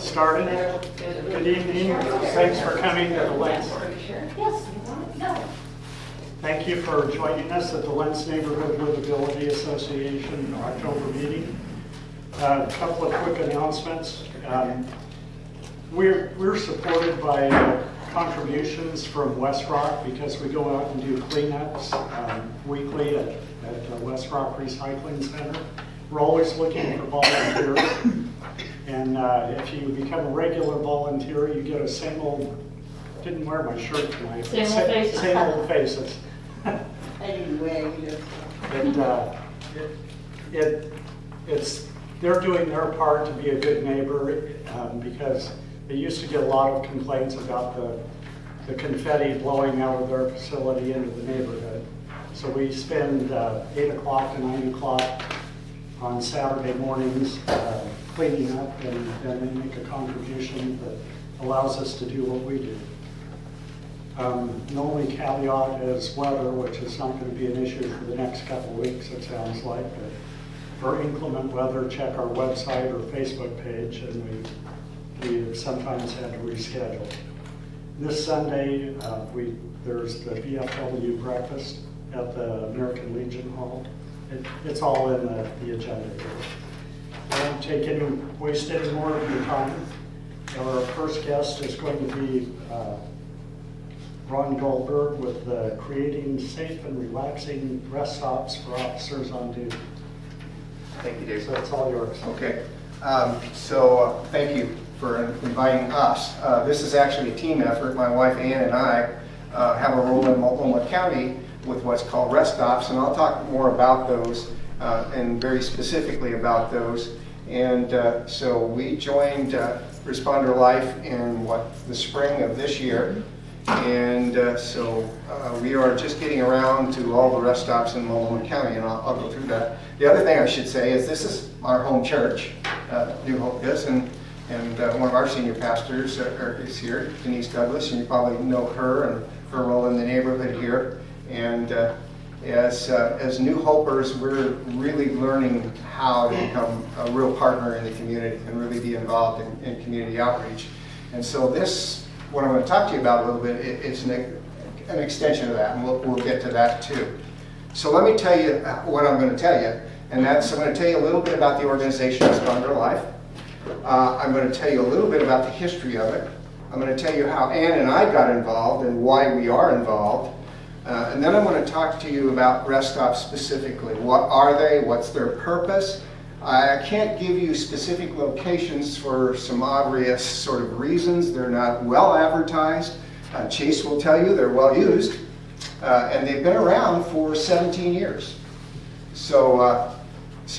started. Good evening. Thanks for coming to the Lents. Thank you for joining us at the Lents Neighborhood Livability Association October meeting. A couple of quick announcements. We're supported by contributions from West Rock because we go out and do cleanups weekly at West Rock Recycling Center. We're always looking for volunteers. And if you become a regular volunteer, you get a same old, didn't wear my shirt tonight. Same old faces. Anyway, it's they're doing their part to be a good neighbor because they used to get a lot of complaints about the confetti blowing out of their facility into the neighborhood. So we spend 8 o'clock to 9 o'clock on Saturday mornings cleaning up, and then they make a contribution that allows us to do what we do. The only caveat is weather, which is not going to be an issue for the next couple of weeks, it sounds like. But for inclement weather, check our website or Facebook page, and we sometimes had to reschedule. This Sunday, there's the VFW breakfast at the American Legion Hall. It's all in the agenda here. I won't waste any more of your time. Our first guest is going to be Ann Gullberg with Creating Safe and Relaxing Rest Stops for Officers on Duty. Thank you, Dave. So it's all yours. Okay. Thank you for inviting us. This is actually a team effort. My wife Ann and I have a role in Multnomah County with what's called rest stops, and I'll talk more about those and very specifically about those. And so we joined Responder Life in the spring of this year, and we are just getting around to all the rest stops in Multnomah County, and I'll go through that. The other thing I should say is this is our home church, New Hope is, and one of our senior pastors is here, Denise Douglas, and you probably know her and her role in the neighborhood here. And as New Hopers, we're really learning how to become a real partner in the community and really be involved in community outreach. And so what I'm going to talk to you about a little bit is an extension of that, and we'll get to that too. So let me tell you what I'm going to tell you, and that's I'm going to tell you a little bit about the organization Responder Life. I'm going to tell you a little bit about the history of it. I'm going to tell you how Ann and I got involved and why we are involved. And then I'm going to talk to you about rest stops specifically. What are they? What's their purpose? I can't give you specific locations for some obvious sort of reasons. They're not well advertised. Chase will tell you they're well used. And they've been around for 17 years. So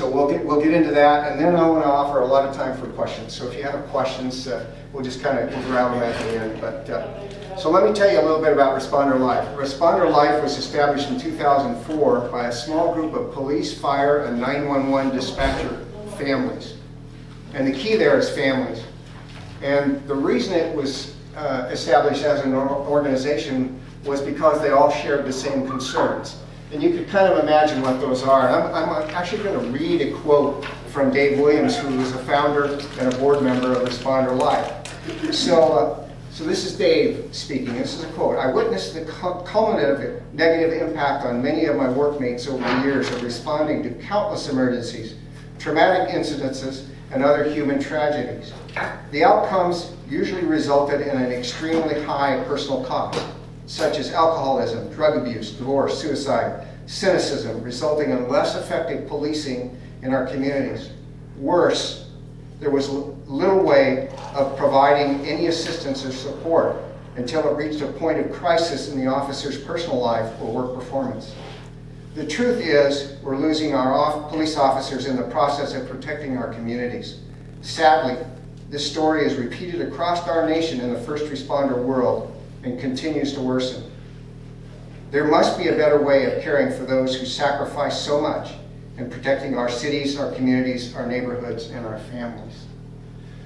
we'll get into that, and then I want to offer a lot of time for questions. So if you have questions, we'll just kind of grab them at the end. So let me tell you a little bit about Responder Life. Responder Life was established in 2004 by a small group of police, fire, and 911 dispatcher families. And the key there is families. And the reason it was established as an organization was because they all shared the same concerns. And you could kind of imagine what those are. I'm actually going to read a quote from Dave Williams, who is a founder and a board member of Responder Life. So this is Dave speaking. This is a quote. I witnessed the cumulative negative impact on many of my workmates over the years of responding to countless emergencies, traumatic incidences, and other human tragedies. The outcomes usually resulted in an extremely high personal cost, such as alcoholism, drug abuse, divorce, suicide, cynicism, resulting in less effective policing in our communities. Worse, there was little way of providing any assistance or support until it reached a point of crisis in the officer's personal life or work performance. The truth is, we're losing our police officers in the process of protecting our communities. Sadly, this story is repeated across our nation in the first responder world and continues to worsen. There must be a better way of caring for those who sacrifice so much in protecting our cities, our communities, our neighborhoods, and our families.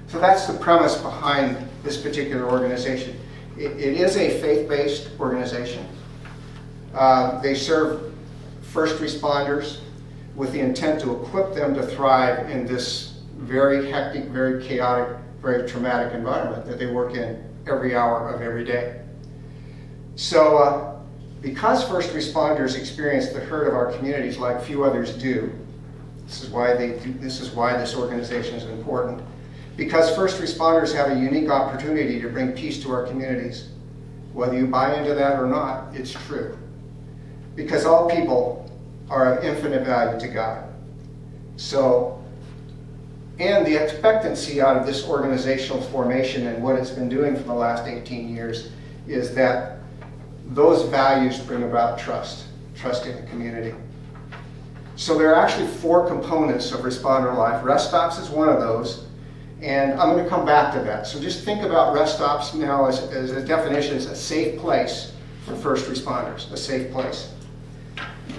So that's the premise behind this particular organization. It is a faith-based organization. They serve first responders with the intent to equip them to thrive in this very hectic, very chaotic very traumatic environment that they work in every hour of every day. So because first responders experience the hurt of our communities like few others do, this is why this organization is important. Because first responders have a unique opportunity to bring peace to our communities. Whether you buy into that or not, it's true. Because all people are of infinite value to God. So, and the expectancy out of this organizational formation and what it's been doing for the last 18 years is that those values bring about trust in the community. So there are actually 4 components of responder life. Rest stops is one of those, and I'm going to come back to that. So just think about rest stops now as a definition, as a safe place for first responders, a safe place.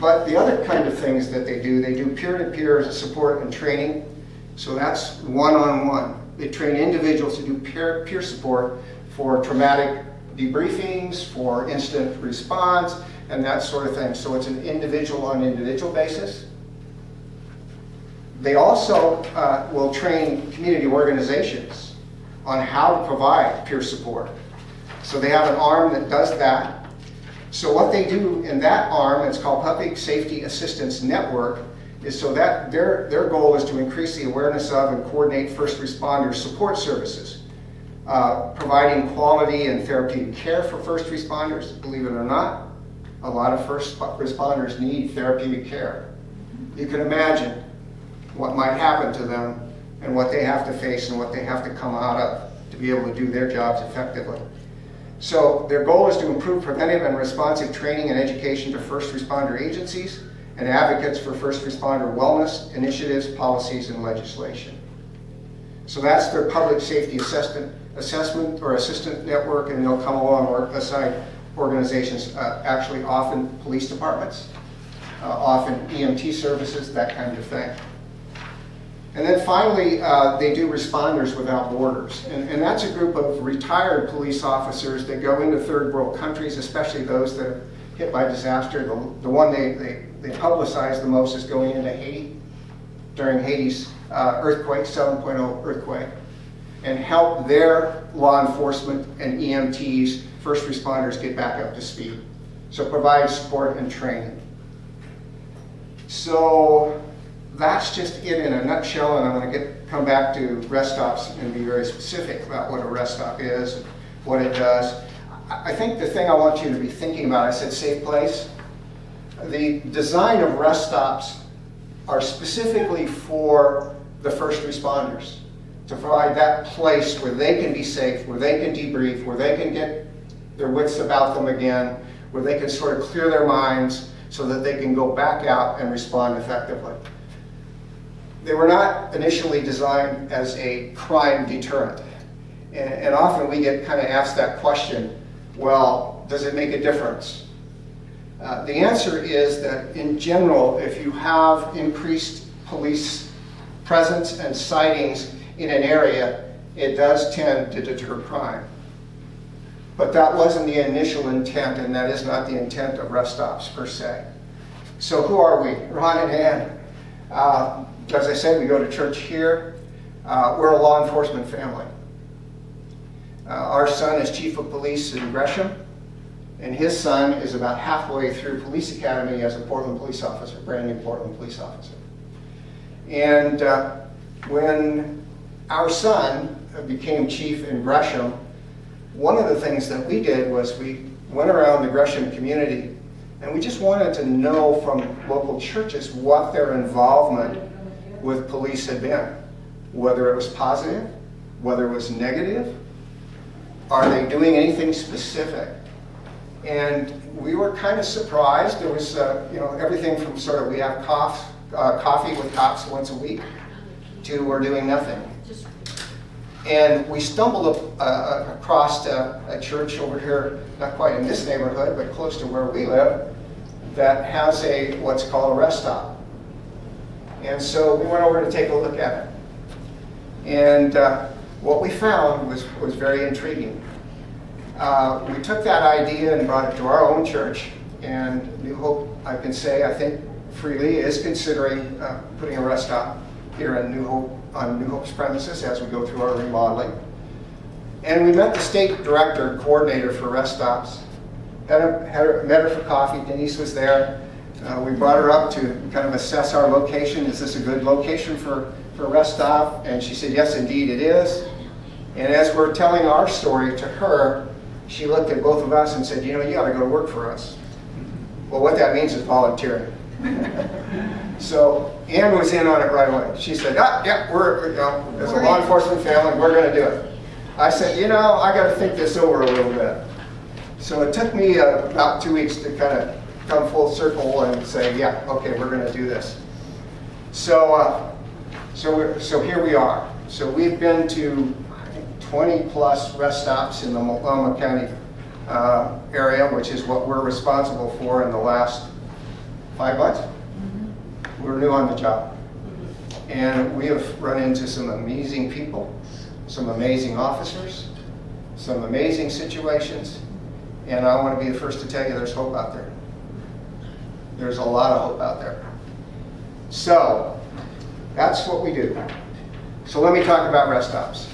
But the other kind of things that they do peer-to-peer support and training. So that's one-on-one. They train individuals to do peer support for traumatic debriefings, for instant response, and that sort of thing. So it's an individual-on-individual basis. They also will train community organizations on how to provide peer support. So they have an arm that does that. So what they do in that arm, it's called Public Safety Assistance Network, is so that their goal is to increase the awareness of and coordinate first responder support services, providing quality and therapeutic care for first responders. Believe it or not, a lot of first responders need therapeutic care. You can imagine what might happen to them and what they have to face and what they have to come out of to be able to do their jobs effectively. So their goal is to improve preventive and responsive training and education to first responder agencies and advocates for first responder wellness initiatives, policies, and legislation. So that's their public safety assessment or assistant network, and they'll come alongside organizations, actually often police departments, often EMT services, that kind of thing. And then finally, they do Responders Without Borders. And that's a group of retired police officers that go into third world countries, especially those that are hit by disaster. The one they publicize the most is going into Haiti during Haiti's earthquake, 7.0 earthquake, and help their law enforcement and EMTs, first responders, get back up to speed. So provide support and training. So that's just it in a nutshell, and I'm going to come back to rest stops and be very specific about what a rest stop is, what it does. I think the thing I want you to be thinking about, I said safe place. The design of rest stops are specifically for the first responders, to provide that place where they can be safe, where they can debrief, where they can get their wits about them again, where they can sort of clear their minds so that they can go back out and respond effectively. They were not initially designed as a crime deterrent. And often we get kind of asked that question, well, does it make a difference? The answer is that in general, if you have increased police presence and sightings in an area, it does tend to deter crime. But that wasn't the initial intent, and that is not the intent of rest stops per se. So who are we? Ron and Ann. As I said, we go to church here. We're a law enforcement family. Our son is chief of police in Gresham, and his son is about halfway through police academy as a Portland police officer, brand new Portland police officer. And when our son became chief in Gresham, one of the things that we did was we went around the Gresham community, and we just wanted to know from local churches what their involvement with police had been, whether it was positive, whether it was negative. Are they doing anything specific? And we were kind of surprised. There was everything from sort of we have coffee with cops once a week to we're doing nothing. And we stumbled across a church over here, not quite in this neighborhood, but close to where we live, that has what's called a rest stop. And so we went over to take a look at it. And what we found was very intriguing. We took that idea and brought it to our own church, and New Hope, I can say, I think freely, is considering putting a rest stop here in New Hope on New Hope's premises as we go through our remodeling. And we met the state director, coordinator for rest stops. Met her for coffee. Denise was there. We brought her up to kind of assess our location. Is this a good location for a rest stop? And she said, yes, indeed it is. And as we're telling our story to her, she looked at both of us and said, you know, you ought to go to work for us. Well, what that means is volunteering. So Ann was in on it right away. She said, yeah, we're as a law enforcement family, we're going to do it. I said, you know, I got to think this over a little bit. So it took me about 2 weeks to kind of come full circle and say, yeah, okay, we're going to do this. So here we are. So we've been to 20 plus rest stops in the Multnomah County area, which is what we're responsible for in the last 5 months. We're new on the job. And we have run into some amazing people, some amazing officers, some amazing situations. And I want to be the first to tell you there's hope out there. There's a lot of hope out there. So that's what we do. So let me talk about rest stops.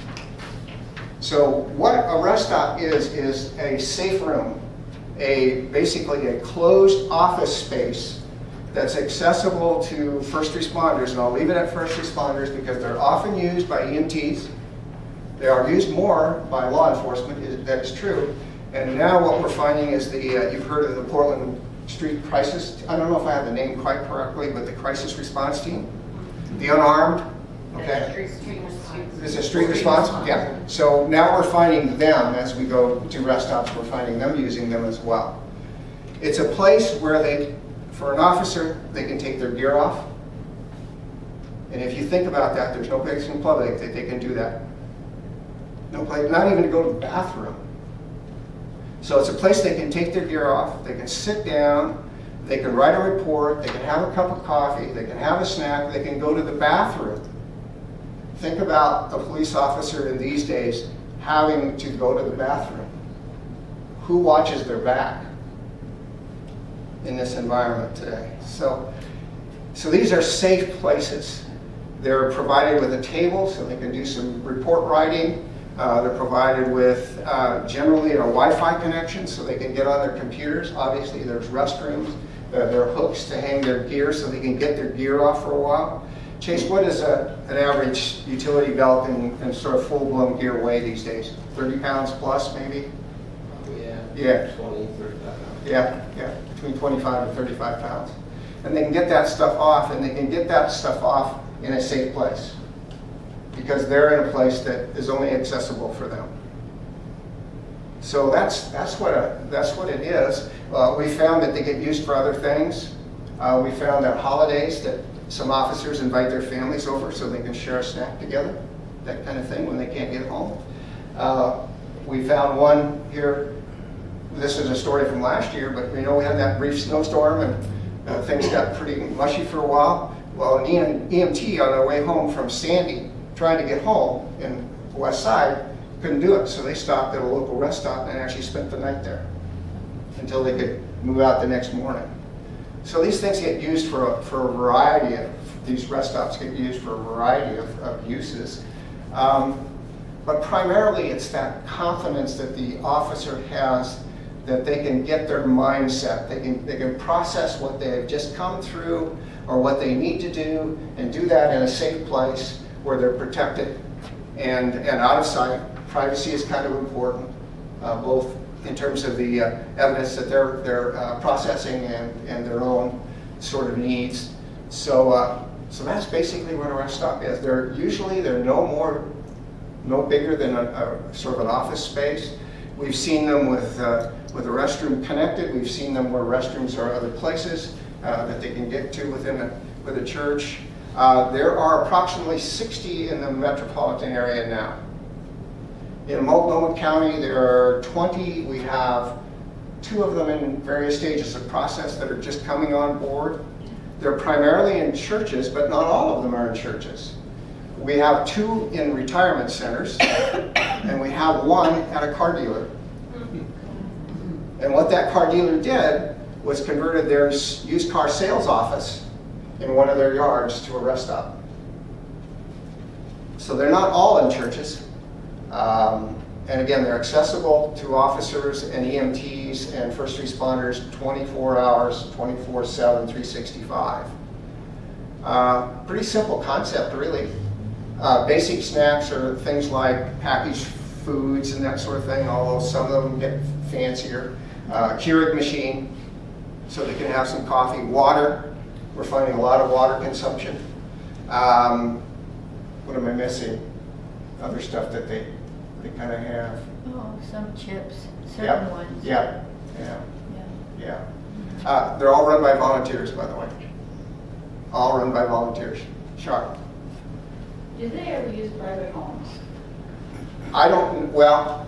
So what a rest stop is a safe room, basically a closed office space that's accessible to first responders, and I'll leave it at first responders because they're often used by EMTs. They are used more by law enforcement, that is true. And now what we're finding is you've heard of the Portland Street Crisis, I don't know if I have the name quite correctly, but the crisis response team, the unarmed, okay? Is it street response? Yeah. So now we're finding them as we go to rest stops, we're finding them using them as well. It's a place where for an officer, they can take their gear off. And if you think about that, there's no place in public that they can do that. No place, not even to go to the bathroom. So it's a place they can take their gear off, they can sit down, they can write a report, they can have a cup of coffee, they can have a snack, they can go to the bathroom. Think about a police officer in these days having to go to the bathroom. Who watches their back in this environment today? So these are safe places. They're provided with a table so they can do some report writing. They're provided with generally a Wi-Fi connection so they can get on their computers. Obviously there's restrooms. There are hooks to hang their gear so they can get their gear off for a while. Chase, what is an average utility belt and sort of full-blown gear weigh these days? 30 pounds plus, maybe? Yeah. 20, 35 pounds. Yeah, between 25 and 35 pounds. And they can get that stuff off, and they can get that stuff off in a safe place because they're in a place that is only accessible for them. So that's what it is. We found that they get used for other things. We found at holidays that some officers invite their families over so they can share a snack together, that kind of thing when they can't get home. We found one here, this is a story from last year, but we had that brief snowstorm and things got pretty mushy for a while. Well, an EMT on their way home from Sandy, trying to get home in the west side, couldn't do it. So they stopped at a local rest stop and actually spent the night there until they could move out the next morning. So these things get used for a variety of, these rest stops get used for a variety of uses. But primarily it's that confidence that the officer has that they can get their mindset, they can process what they've just come through or what they need to do and do that in a safe place where they're protected and out of sight. Privacy is kind of important, both in terms of the evidence that they're processing and their own sort of needs. So that's basically what a rest stop is. They're no bigger than a sort of an office space. We've seen them with a restroom connected. We've seen them where restrooms are other places that they can get to within a church. There are approximately 60 in the metropolitan area now. In Multnomah County, there are 20. We have 2 of them in various stages of process that are just coming on board. They're primarily in churches, but not all of them are in churches. We have 2 in retirement centers, and we have 1 at a car dealer. And what that car dealer did was converted their used car sales office in one of their yards to a rest stop. So they're not all in churches. And again, they're accessible to officers and EMTs and first responders 24 hours, 24/7, 365. Pretty simple concept, really. Basic snacks are things like packaged foods and that sort of thing, although some of them get fancier. Keurig machine, so they can have some coffee. Water, we're finding a lot of water consumption. What am I missing? Other stuff that they kind of have. Oh, some chips, certain Yeah, ones. yeah, Yeah. yeah. They're all run by volunteers, by the way. All run by volunteers. Sharp. Do they ever use private homes? I don't, well,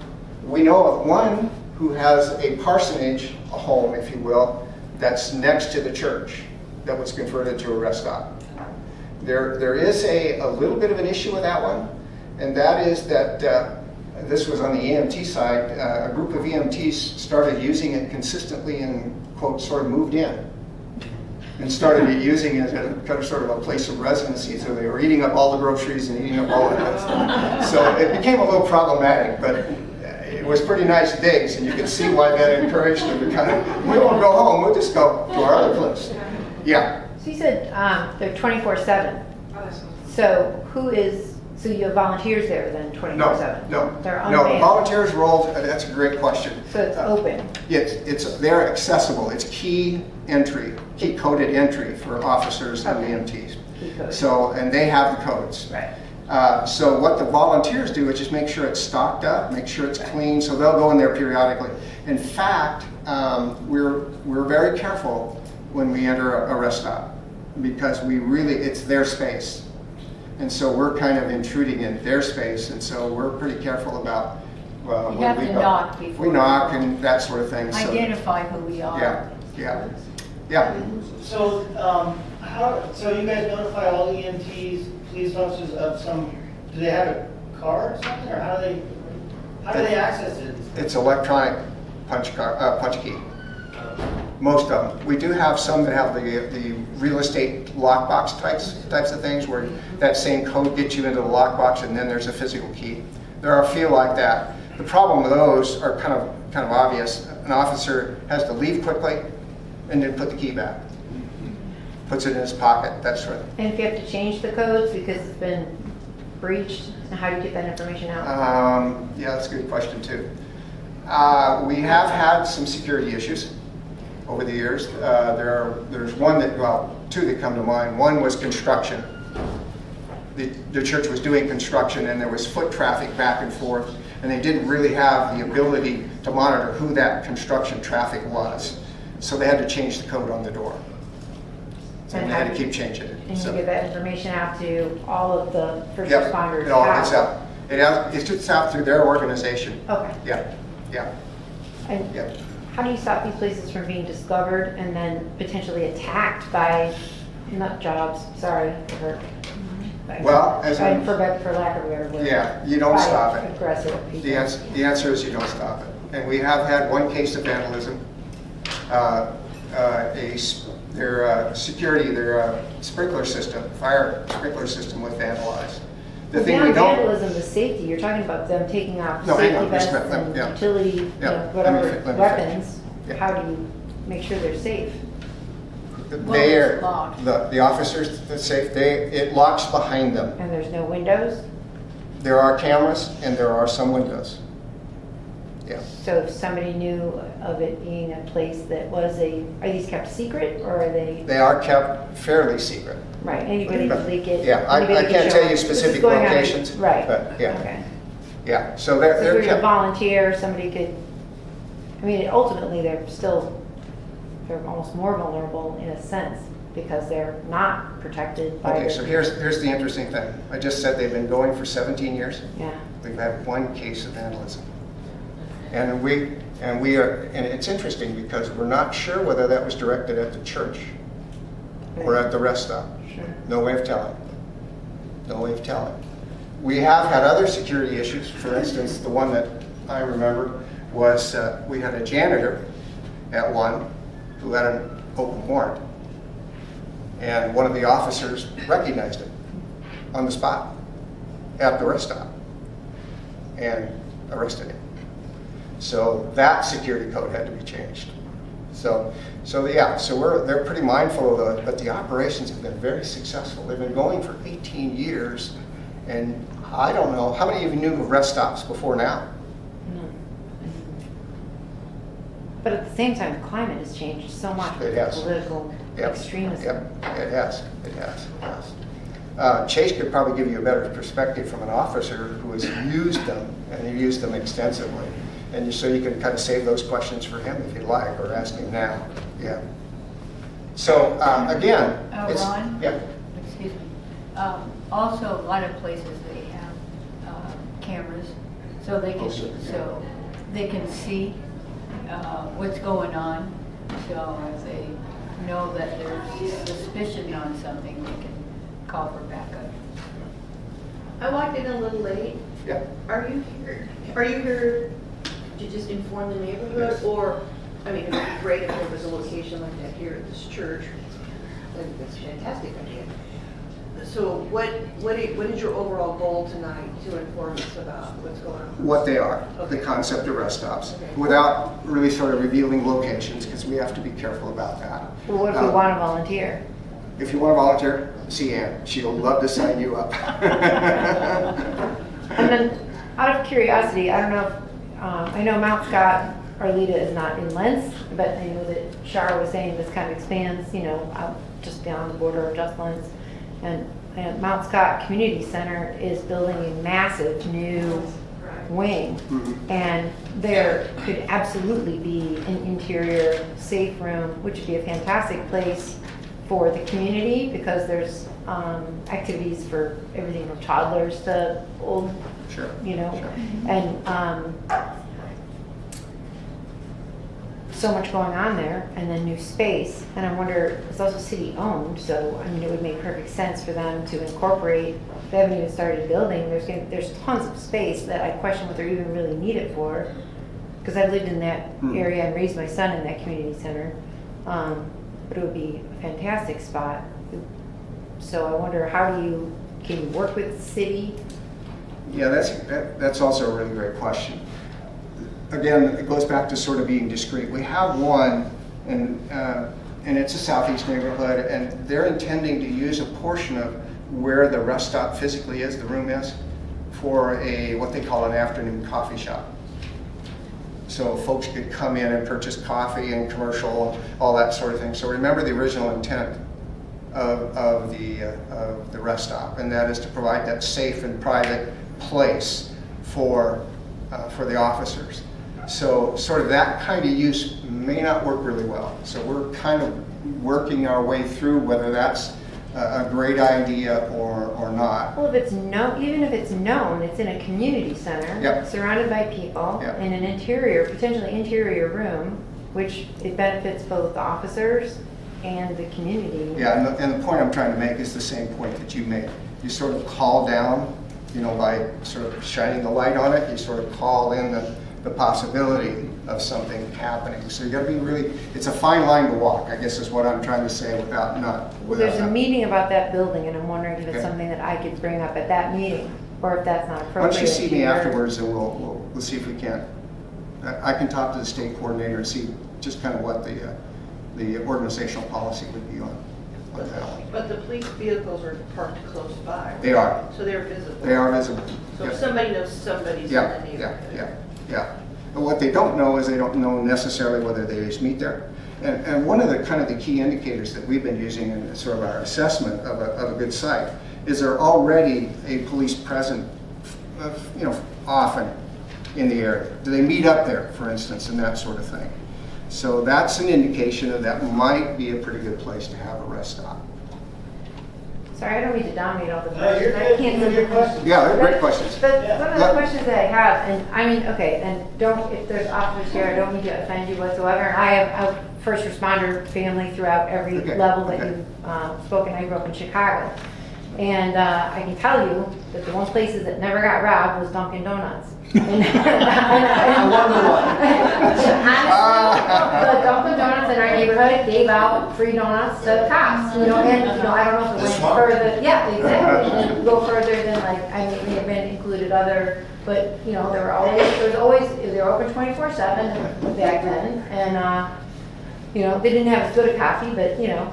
we know of one who has a parsonage, a home, if you will, that's next to the church that was converted to a rest stop. There is a little bit of an issue with that one, and that is that this was on the EMT side. A group of EMTs started using it consistently and, quote, sort of moved in and started using it as a kind of sort of a place of residency. So they were eating up all the groceries and eating up all of that stuff. So it became a little problematic, but it was pretty nice digs, and you could see why that encouraged them to kind of, we won't go home, we'll just go to our other place. Yeah. So you said they're 24/7. So so you have volunteers there then 24/7? No. They're No, the unmanned. volunteers rolled, that's a great question. So it's open. They're accessible. It's key coded entry for officers and Okay. EMTs. Key code. So, and they have the codes. Right. So what the volunteers do is just make sure it's stocked up, make sure it's clean, so they'll go in there periodically. In fact, we're very careful when we enter a rest stop, because it's their space. And so we're kind of intruding in their space, and so we're pretty careful about, well, You when have we to go. knock before. We knock and that sort of thing. So, Identify who we are. yeah. So, so you guys notify all EMTs, police officers of do they have a car or something, or how do they access it? It's electronic punch key. Most of them. We do have some that have the real estate lockbox types of things, where that same code gets you into the lockbox and then there's a physical key. There are a few like that. The problem with those are kind of obvious. An officer has to leave quickly and then put the key back. Puts it in his pocket, that sort of thing. And if you have to change the codes because it's been breached, how do you get that information out? Yeah, that's a good question too. We have had some security issues over the years. There's two that come to mind. One was construction. The church was doing construction, and there was foot traffic back and forth, and they didn't really have the ability to monitor who that construction traffic was. So they had to change the code on the door. And they had to keep changing it. And So- you give that information out to all of the first Yep, responders? it all How? gets out. It's out through their organization. Okay. Yeah. And Yeah. how do you stop these places from being discovered and then potentially attacked by nut jobs? Sorry for Well, for lack of a better word. Yeah, you don't by stop it. Aggressive people. The answer is you don't stop it. And we have had one case of vandalism. Their sprinkler system, fire sprinkler system was vandalized. The thing we Beyond don't, vandalism is safety. You're talking about them taking off No, hang safety on, just vests a minute, and yeah. utility, Yeah, let me whatever let me weapons. Yeah. How do you make sure they're safe? they it's are, locked. the officers, the safe, it locks behind them. And there's no windows? There are cameras and there are some windows. Yeah. So if somebody knew of it being a place that was are these kept secret or are they? They are kept fairly secret. Right, anybody could leak it? Yeah, I anybody could can't show tell you up. This is specific going on- locations. Right. But yeah, Okay. yeah. So So they're if you're a kept. volunteer, somebody could, ultimately they're almost more vulnerable in a sense because they're not protected by. Okay, so here's the interesting thing. I just said they've been going for 17 years. Yeah. We've had one case of vandalism. And it's interesting because we're not sure whether that was directed at the church or at the rest stop. Sure. No way of telling. No way of telling. We have had other security issues. For instance, the one that I remember was we had a janitor at one who had an open warrant. And one of the officers recognized him on the spot at the rest stop and arrested him. So that security code had to be changed. So they're pretty mindful of it, but the operations have been very successful. They've been going for 18 years, and I don't know, how many of you knew of rest stops before now? No. But at the same time, the climate has changed so much with It has. political Yep. extremism. Yep, it has. Chase could probably give you a better perspective from an officer who has used them, and he used them extensively. And so you can kind of save those questions for him if you'd like, or ask him now. Yeah. So again, it's Ron? yeah. Excuse me. Also, a lot of places they have cameras, so they can Oh, sure, yeah. so they can see what's going on. So if they know that there's suspicion on something, they can call for backup. I walked in a little late. Yeah. Are you here to just inform the neighborhood? Yes. Or, I mean, it would be great if there was a location like that here at this church. I think that's a fantastic idea. So what is your overall goal tonight to inform us about what's going on? What they are, Okay. the concept of rest stops, Okay. without really sort of revealing locations, because we have to be careful about that. Well, what if we want to volunteer? If you want to volunteer, see Ann. She'll love to sign you up. And then, out of curiosity, I don't know if, I know Mount Scott, Arleta is not in Lents, but I know that Shara was saying this kind of expands, out just beyond the border of just Lents. And Mount Scott Community Center is building a massive new wing. Mhm. And there could absolutely be an interior safe room, which would be a fantastic place for the community, because there's activities for everything from toddlers to old, Sure. and so much going on there, and then new space. And I wonder, it's also city owned, so I mean, it would make perfect sense for them to incorporate. They haven't even started building. There's tons of space that I question what they're even really needed for, because I've lived in that area and raised my son in that community center. But it would be a fantastic spot. So I wonder, can you work with the city? Yeah, that's also a really great question. Again, it goes back to sort of being discreet. We have one, and it's a southeast neighborhood, and they're intending to use a portion of where the rest stop physically is, the room is, for what they call an afternoon coffee shop. So folks could come in and purchase coffee and commercial, all that sort of thing. So remember the original intent of the rest stop, and that is to provide that safe and private place for the officers. So sort of that kind of use may not work really well. So we're kind of working our way through whether that's a great idea or not. Well, even if it's known, it's in a community center, Yep. surrounded by people, Yep. in an potentially interior room, which it benefits both the officers and the community. Yeah, and the point I'm trying to make is the same point that you made. You sort of call down, by sort of shining the light on it, you sort of call in the possibility of something happening. So you got to be it's a fine line to walk, I guess is what I'm trying to say without Well, there's a that. meeting about that building, and I'm wondering if it's Okay. something that I could bring up at that meeting, or if that's not Why appropriate. don't you see me here. afterwards and we'll see if we can. I can talk to the state coordinator and see just kind of what the organizational policy would be on that one. But the police vehicles are parked close by. They are. So they're visible. They are visible. So Yep. if somebody knows somebody's in Yeah, the yeah, neighborhood. yeah. But what they don't know is they don't know necessarily whether they just meet there. And one of the kind of the key indicators that we've been using in sort of our assessment of a good site is there already a police present, often in the area. Do they meet up there, for instance, and that sort of thing? So that's an indication of that might be a pretty good place to have a rest stop. Sorry, I don't mean to dominate all the No, you're questions. I good. can't These are good remember. questions. Yeah, they're great questions. But Yeah. one of the questions that I have, and I mean, okay, and if there's officers here, I don't mean to offend you whatsoever. And I have a first responder family throughout every Okay, level that okay. you've spoken. I grew up in Chicago. And I can tell you that the one places that never got robbed was Dunkin' Donuts. I wonder why. Honestly, the Dunkin' Donuts in our neighborhood gave out free donuts to cops, and I don't know if it That's went smart. further. Yeah, exactly. And go further than may have been included other, but, you know, they were always, they were open 24/7 back then, and, you know, they didn't have as good a coffee, but, you know.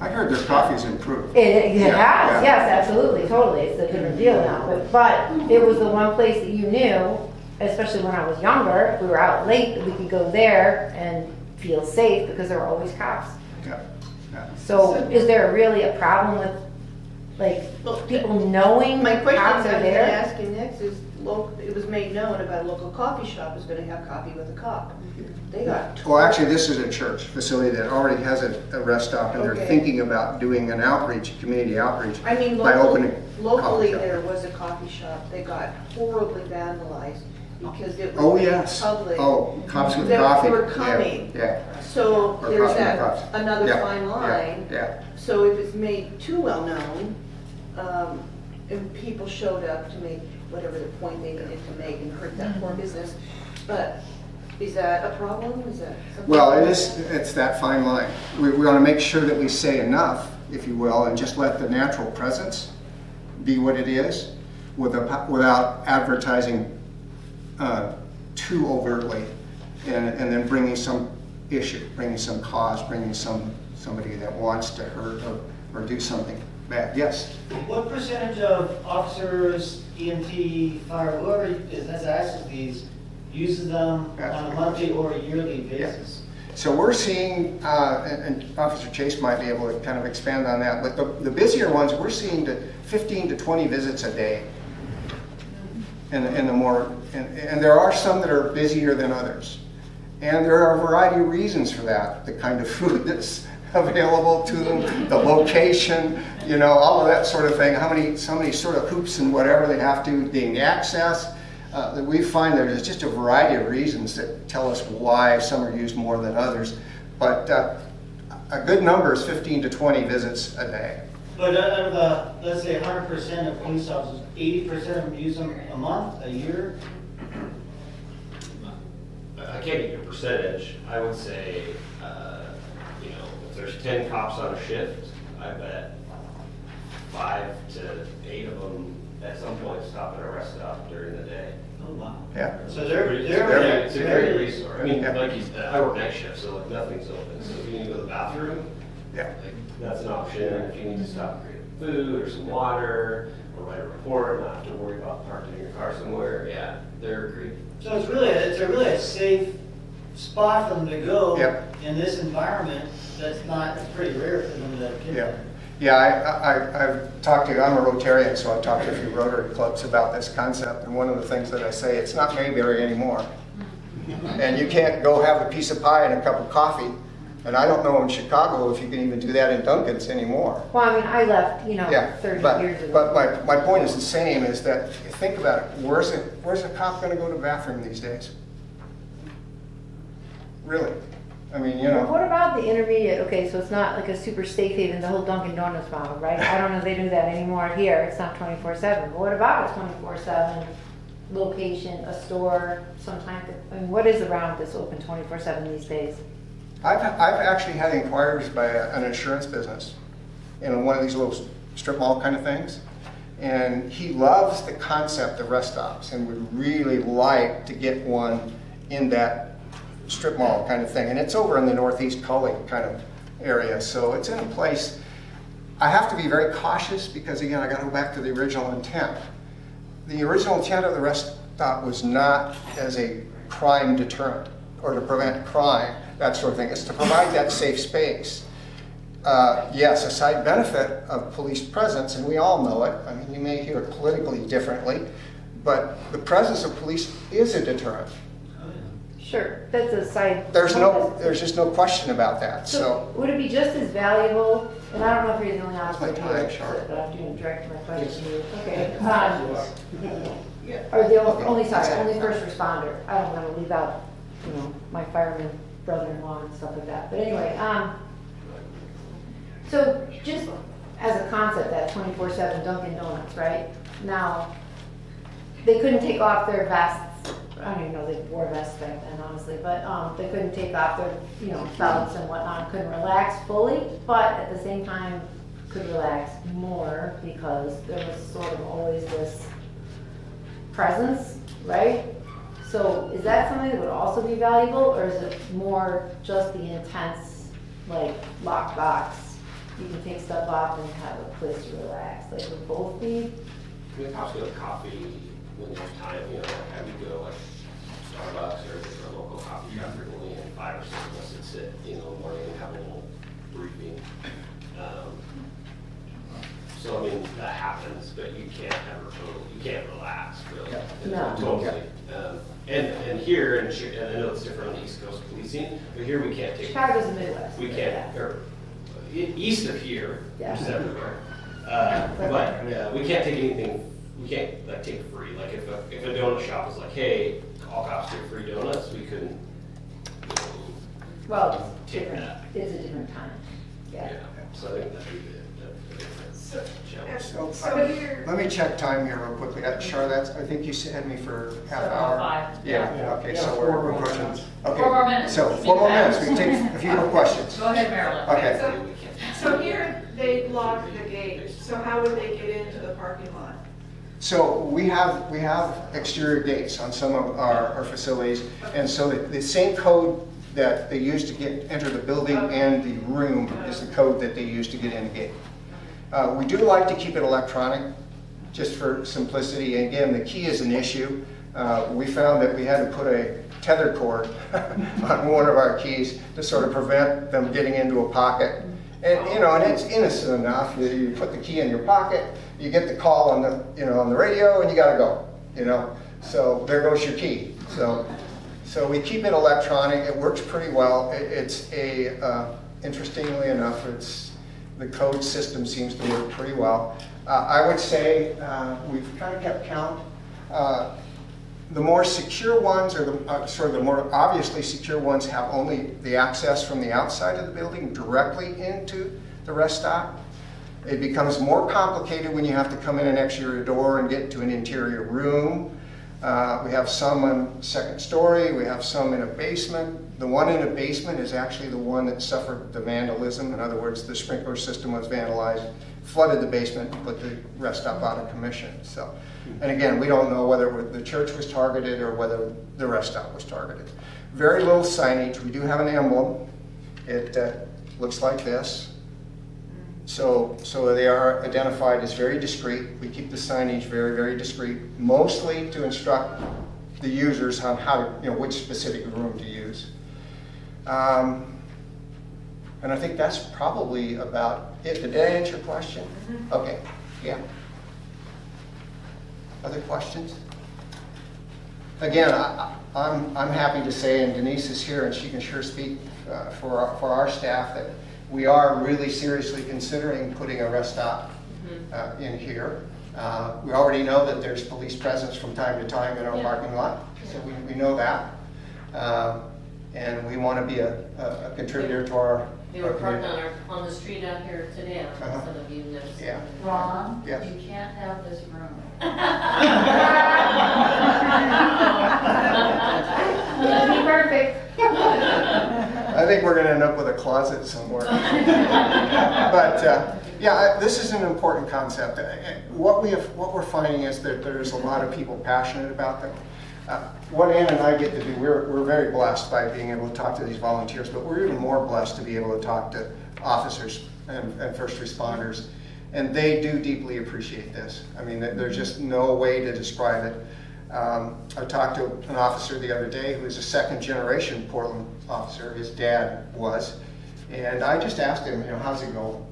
I heard their coffee's improved. It Yeah, has, yeah. yes, absolutely, totally, it's a different deal now, but it was the one place that you knew, especially when I was younger, if we were out late, that we could go there and feel safe because there were always cops. Yeah, yeah. So is there really a problem with, like, people knowing My question cops I'm are gonna there? ask you next is, it was made known about a local coffee shop is gonna have coffee with a cop. They got. Well, actually, this is a church facility that already has a rest stop, and they're Okay. thinking about doing an outreach, community outreach, I mean, by opening. locally coffee shop. there was a coffee shop. They got horribly vandalized because it Oh, was made yes. public. Oh, cops with They coffee. were Yeah, coming. Yeah. So Or there's coffee with cops. that, another Yeah, fine yeah, line. Yeah. So if it's made too well known, and people showed up to make whatever the point they needed to make and hurt that poor business, but is that a problem? Is that something? Well, it's that fine line. We want to make sure that we say enough, if you will, and just let the natural presence be what it is without advertising too overtly and then bringing some issue, bringing some cause, bringing somebody that wants to hurt or do something bad. Yes? What percentage of officers, EMT, fire, whoever has access to these, uses them on a monthly or a yearly basis? So we're seeing, and Officer Chase might be able to kind of expand on that, but the busier ones, we're seeing 15 to 20 visits a day. And there are some that are busier than others. And there are a variety of reasons for that. The kind of food that's available to them, the location, you know, all of that sort of thing. So many sort of hoops and whatever they have to, the access. That we find there's just a variety of reasons that tell us why some are used more than others. But a good number is 15 to 20 visits a day. But out of the, let's say 100% of police officers, 80% of them use them a month, a year? I can't give you a percentage. I would say, you know, if there's 10 cops on a shift, I bet 5 to 8 of them at some point stop at a rest stop during the day. Oh, wow. Yeah. So It's a great they're resource. I mean, Yeah. like I work night shift, so like nothing's open. So if you need to go to the bathroom, Yeah. like that's an option. If you need to stop and get food or some water or write a report, not have to worry about parking your car somewhere. Yeah, they're great. So it's really a safe spot for them to go Yep. in this environment. It's pretty rare for them to get Yeah. there. Yeah, I've talked to, I'm a Rotarian, so I've talked to a few Rotary clubs about this concept, and one of the things that I say, it's not Mayberry anymore. And you can't go have a piece of pie and a cup of coffee, and I don't know in Chicago if you can even do that in Dunkin's anymore. Well, I mean, I left, you know, Yeah, 30 but, years ago. but my point is the same, is that you think about it, where's a cop gonna go to the bathroom these days? Really? I mean, you know. What about the intermediate? Okay, so it's not like a super safe haven, the whole Dunkin' Donuts model, right? I don't know if they do that anymore here. It's not 24/7. But what about a 24/7 location, a store, sometime? I mean, what is around that's open 24/7 these days? I've actually had inquiries by an insurance business in one of these little strip mall kind of things. And he loves the concept of rest stops and would really like to get one in that strip mall kind of thing. And it's over in the Northeast Cully kind of area. So it's in a place. I have to be very cautious because, again, I got to go back to the original intent. The original intent of the rest stop was not as a crime deterrent or to prevent crime, that sort of thing. It's to provide that safe space. Yes, a side benefit of police presence, and we all know it. I mean, you may hear it politically differently, but the presence of police is a deterrent. Sure, that's a side. There's just no question about that. So would it be just as valuable, and I don't know if you're the only officer That's my time, here, sure. but I'm doing direct my question to you. Okay. Or the only first responder. I don't want to leave out, you know, my fireman brother-in-law and stuff like that. But anyway, so just as a concept, that 24/7 Dunkin' Donuts, right? Now, they couldn't take off their vests. I don't even know they wore vests back then, honestly, but they couldn't take off their, you know, belts and whatnot, couldn't relax fully, but at the same time could relax more because there was sort of always this presence, right? So is that something that would also be valuable, or is it more just the intense, like, locked box? You can take stuff off and have a place to relax, like would both be? The cops get a coffee when there's time, you know, like have you go like Starbucks or a local coffee shop frequently, and 5 or 6 of us would sit, you know, in the morning and have a little briefing. So I mean, that happens, but you can't ever you can't relax really. No. Totally. And here, and I know it's different on the East Coast policing, but here we can't take. Chicago's the Midwest. We can't, or east of here, Yeah. which is everywhere. But we can't take anything, we can't like take free. Like if a donut shop was like, hey, all cops take free donuts, we couldn't, you know, Well, it's take different, that. it's a different time, Yeah, yeah. so I think that'd be the challenge. So, let me check time here real quickly. Charlotte, I think you had me for half an hour. 5. Yeah, okay, Yeah, so 4 we're more pushing. minutes. Okay. 4 more minutes. So 4 more minutes, we can take a few more questions. Go ahead, Marilyn. Okay. So here, they block the gate, so how would they get into the parking lot? So we have exterior gates on some of our facilities, and so the same code that they use to enter the building and the room is the code that they use to get in the gate. We do like to keep it electronic, just for simplicity. And again, the key is an issue. We found that we had to put a tether cord on one of our keys to sort of prevent them getting into a pocket. And you know, and it's innocent enough. You put the key in your pocket, you get the call on the radio, and you got to go. You know, so there goes your key. So we keep it electronic. It works pretty well. It's interestingly enough, the code system seems to work pretty well. I would say we've kind of kept count. The more secure ones, or the more obviously secure ones, have only the access from the outside of the building directly into the rest stop. It becomes more complicated when you have to come in an exterior door and get to an interior room. We have some on second story, we have some in a basement. The one in a basement is actually the one that suffered the vandalism. In other words, the sprinkler system was vandalized, flooded the basement, and put the rest stop out of commission. So, and again, we don't know whether the church was targeted or whether the rest stop was targeted. Very little signage. We do have an emblem. It looks like this. So they are identified as very discreet. We keep the signage very, very discreet, mostly to instruct the users on how to, which specific room to use. And I think that's probably about it. Did that answer your question? Mm-hmm. Okay, yeah. Other questions? Again, I'm happy to say, and Denise is here, and she can sure speak for our staff, that we are really seriously considering putting a rest stop in here. We already know that there's police presence from time to time in our parking lot, so we know that. And we want to be a contributor to our They were parked community. on the street out here today. I don't know if some of you noticed. Yeah. Ron, Yes. you can't have this room. That'd be perfect. I think we're going to end up with a closet somewhere. But yeah, this is an important concept. What we're finding is that there's a lot of people passionate about them. What Ann and I get to do, we're very blessed by being able to talk to these volunteers, but we're even more blessed to be able to talk to officers and first responders. And they do deeply appreciate this. I mean, there's just no way to describe it. I talked to an officer the other day who is a second generation Portland officer. His dad was. And I just asked him, how's it going?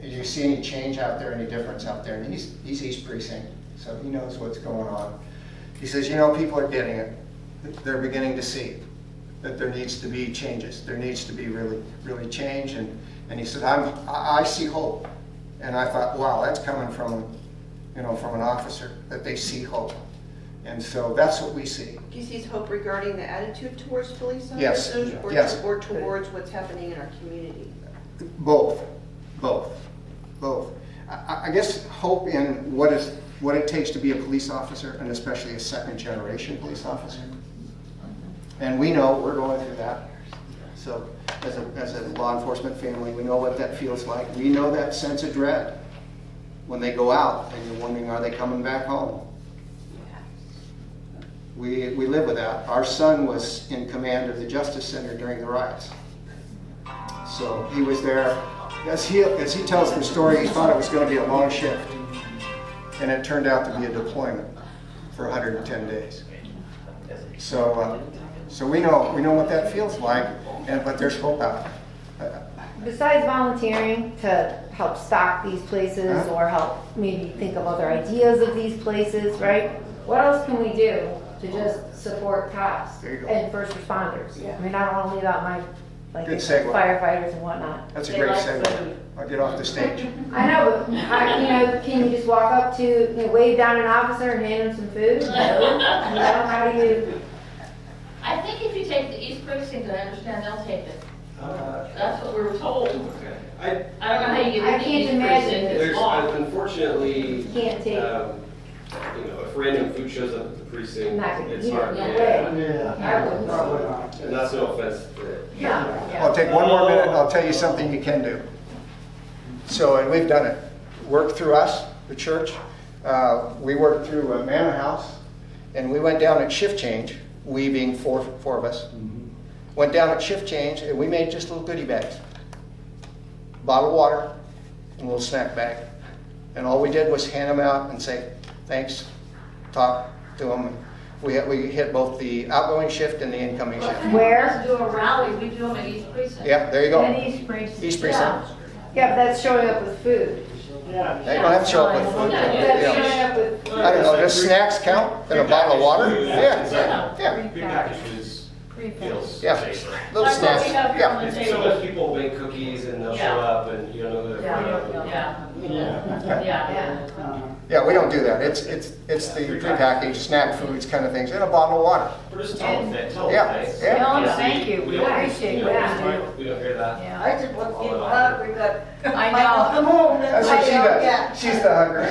Do you see any change out there, any difference out there? And he's East Precinct, so he knows what's going on. He says, people are getting it. They're beginning to see that there needs to be changes. There needs to be really, really change. And he said, I see hope. And I thought, wow, that's coming from an officer, that they see hope. And so that's what we see. Do you see hope regarding the attitude towards police Yes, officers? Or, yes. or towards what's happening in our community? Both. I guess hope in what it takes to be a police officer, and especially a second generation police officer. And we know we're going through that. So as a law enforcement family, we know what that feels like. We know that sense of dread when they go out and you're wondering, are they coming back home? We live with that. Our son was in command of the Justice Center during the riots. So he was there. As he tells the story, he thought it was going to be a long shift. And it turned out to be a deployment for 110 days. So we know what that feels like, but there's hope out there. Besides volunteering to help stock these places or help maybe think of other ideas of these places, right? What else can we do to just support cops There you go. and first responders? I mean, I don't want to leave out my Good segue. firefighters and whatnot. That's a They great like segue. food. I'll get off the stage. I know, but can you just walk up to, wave down an officer and hand him some food? No. How do you? I think if you take the East Precinct, I understand they'll take it. That's what we were told. Okay. I don't know how you I get the can't East imagine Precinct, it. it's There's, locked. unfortunately, Can't take. if random food shows up at the precinct, Not- it's you hard. don't- Yeah. Yeah. I wouldn't. Probably not. And that's no offense to No. I'll take one more minute and I'll tell you something you can do. So, and we've done it. Worked through us, the church. We worked through a manor house, and we went down at shift change, we being four of us. Went down at shift change, and we made just little goodie bags. Bottle of water, and a little snack bag. And all we did was hand them out and say, thanks, talk to them. We hit both the outgoing shift and the incoming shift. Where? Let's do a rally, we do them at East Precinct. Yeah, there you go. And East Precinct. East Precinct. Yeah, but that's showing up with food. Yeah. They don't have to show up with food. That's Yeah. showing up with. I don't know, does snacks count and a bottle of water? Yeah, yeah, Prepackaged foods feels Yeah. safer. little Like what snacks, we have here on yeah. the So table. much people make cookies and they'll show up and you don't know who they're from. Yeah. Yeah, we don't do that. It's the prepackaged snack foods kind of things and a bottle of water. Or just tell them thanks. Yeah, Thanks. yeah. Tell them You know, thank you. We don't- appreciate you know, that. We don't hear that. Yeah. I just want to give a hug, we got. I know. Come home. That's what she Yeah. does. She's the hugger.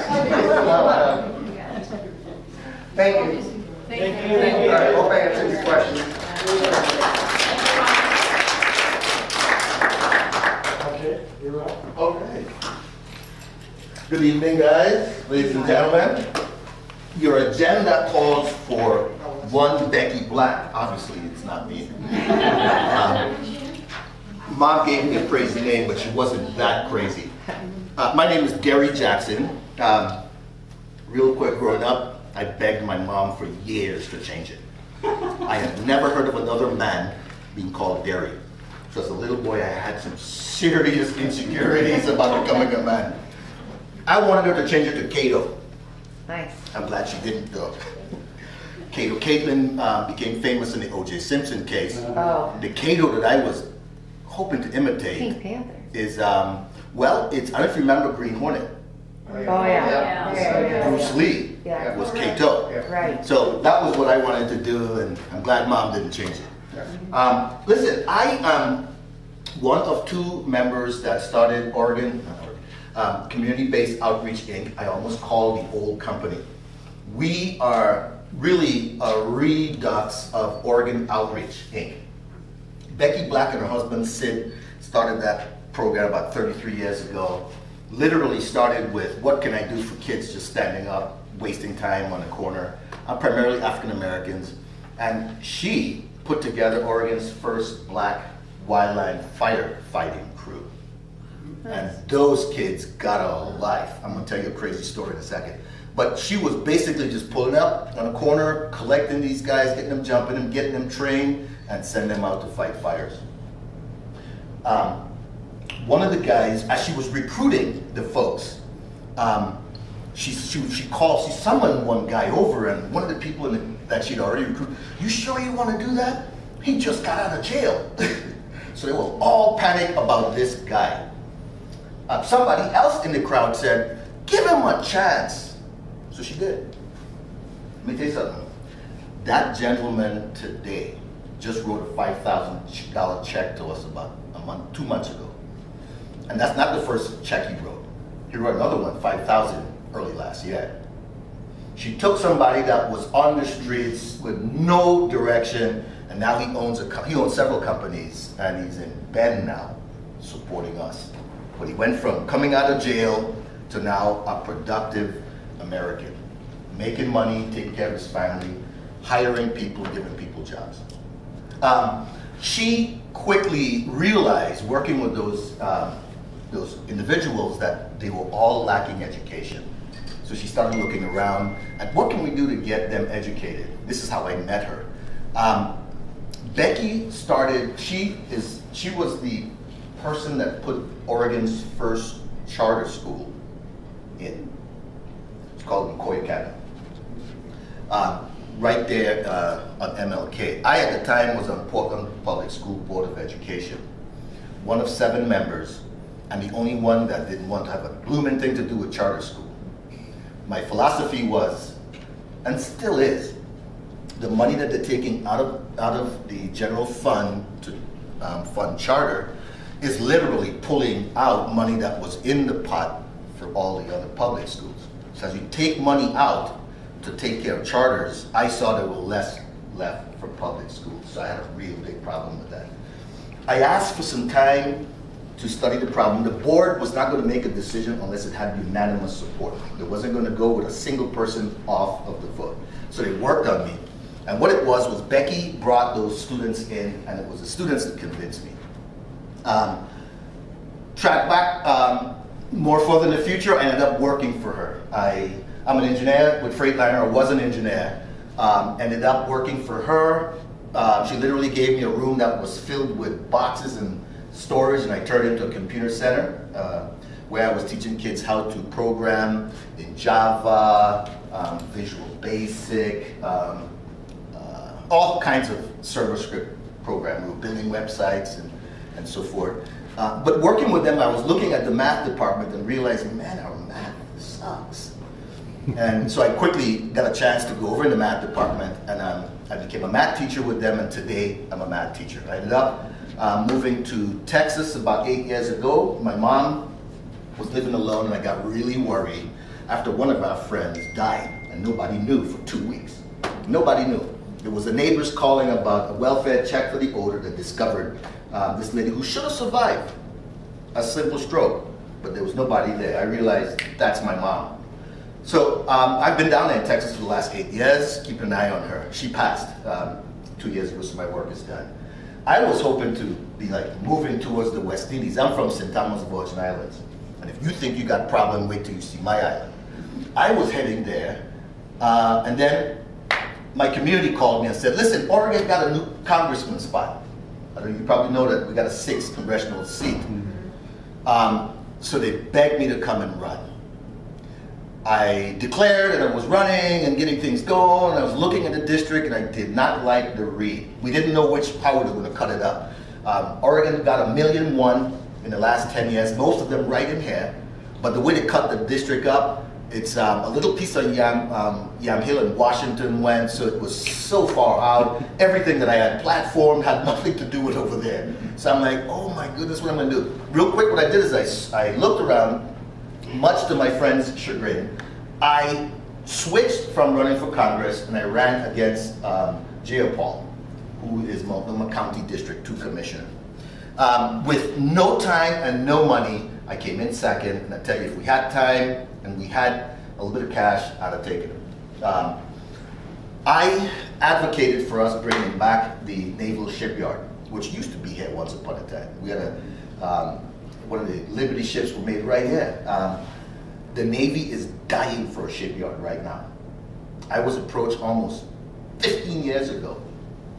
Thank you. Thank Thank you. you. All right, hope I answered your question. Okay, you're up. Okay. Good evening, guys, ladies and gentlemen. Your agenda calls for one Becky Black. Obviously, it's not me. Mom gave me a crazy name, but she wasn't that crazy. My name is Derry Jackson. Real quick, growing up, I begged my mom for years to change it. I had never heard of another man being called Derry. So as a little boy, I had some serious insecurities about becoming a man. I wanted her to change it to Cato. Nice. I'm glad she didn't though. Cato Caitlin became famous in the O.J. Simpson case. Oh. The Cato that I was hoping to Pink imitate Panther. is, well, it's, I don't know if you remember Green Hornet. Oh, yeah. Yeah. Bruce Lee Yeah. was Cato. Yeah. Right. So that was what I wanted to do, and I'm glad Mom didn't change it. Listen, I am one of two members that started Community-Based Outreach Inc. I almost call the old company. We are really a redux of Oregon Outreach Inc. Becky Black and her husband Sid started that program about 33 years ago. Literally started with, what can I do for kids just standing up, wasting time on a corner. Primarily African Americans. And she put together Oregon's first black wildland firefighting crew. And those kids got a life. I'm gonna tell you a crazy story in a second. But she was basically just pulling up on a corner, collecting these guys, getting them jumping and getting them trained, and send them out to fight fires. One of the guys, as she was recruiting the folks, she summoned one guy over, and one of the people that she'd already recruited, you sure you want to do that? He just got out of jail. So they were all panicked about this guy. Somebody else in the crowd said, give him a chance. So she did. Let me tell you something. That gentleman today just wrote a $5,000 check to us about 2 months ago. And that's not the first check he wrote. He wrote another one, $5,000, early last year. She took somebody that was on the streets with no direction, and now he owns several companies, and he's in Bend now, supporting us. But he went from coming out of jail to now a productive American, making money, taking care of his family. hiring people, giving people jobs. She quickly realized, working with those individuals, that they were all lacking education. So she started looking around at what can we do to get them educated. This is how I met her. Becky started, she was the person that put Oregon's first charter school in. It's called McCoy Academy. Right there on MLK. I, at the time, was on Portland Public School Board of Education, one of 7 members, and the only one that didn't want to have a blooming thing to do with charter school. My philosophy was, and still is, the money that they're taking out of the general fund to fund charter is literally pulling out money that was in the pot for all the other public schools. So as you take money out to take care of charters, I saw there were less left for public schools. So I had a real big problem with that. I asked for some time to study the problem. The board was not going to make a decision unless it had unanimous support. It wasn't going to go with a single person off of the vote. So they worked on me. And what it was Becky brought those students in, and it was the students that convinced me. Track back more further in the future, I ended up working for her. I'm an engineer with Freightliner. I was an engineer. Ended up working for her. She literally gave me a room that was filled with boxes and storage, and I turned it into a computer center where I was teaching kids how to program in Java, Visual Basic, all kinds of server script programming. We were building websites and so forth. But working with them, I was looking at the math department and realizing, man, our math sucks. And so I quickly got a chance to go over in the math department, and I became a math teacher with them, and today I'm a math teacher. I ended up moving to Texas about 8 years ago. My mom was living alone, and I got really worried after one of our friends died, and nobody knew for 2 weeks. Nobody knew. There was the neighbors calling about a welfare check for the older that discovered this lady who should have survived a simple stroke, but there was nobody there. I realized that's my mom. So I've been down there in Texas for the last 8 years, keeping an eye on her. She passed 2 years ago, so my work is done. I was hoping to be like moving towards the West Indies. I'm from St. Thomas of Virgin Islands. And if you think you got a problem, wait till you see my island. I was heading there, and then my community called me and said, listen, Oregon got a new congressman spot. I don't know, you probably know that we got a 6th congressional seat. So they begged me to come and run. I declared, and I was running and getting things going. I was looking at the district, and I did not like the read. We didn't know how we were going to cut it up. Oregon got $1.1 million in the last 10 years, most of them right in here. But the way they cut the district up, it's a little piece of Yam Hill in Washington went, so it was so far out. Everything that I had platformed had nothing to do with over there. So I'm like, oh my goodness, what am I going to do? Real quick, what I did is I looked around. Much to my friend's chagrin, I switched from running for Congress and I ran against Paul, who is Multnomah County District 2 Commissioner. With no time and no money, I came in second, and I tell you, if we had time and we had a little bit of cash, I'd have taken it. I advocated for us bringing back the Naval Shipyard, which used to be here once upon a time. We had one of the Liberty ships were made right here. The Navy is dying for a shipyard right now. I was approached almost 15 years ago.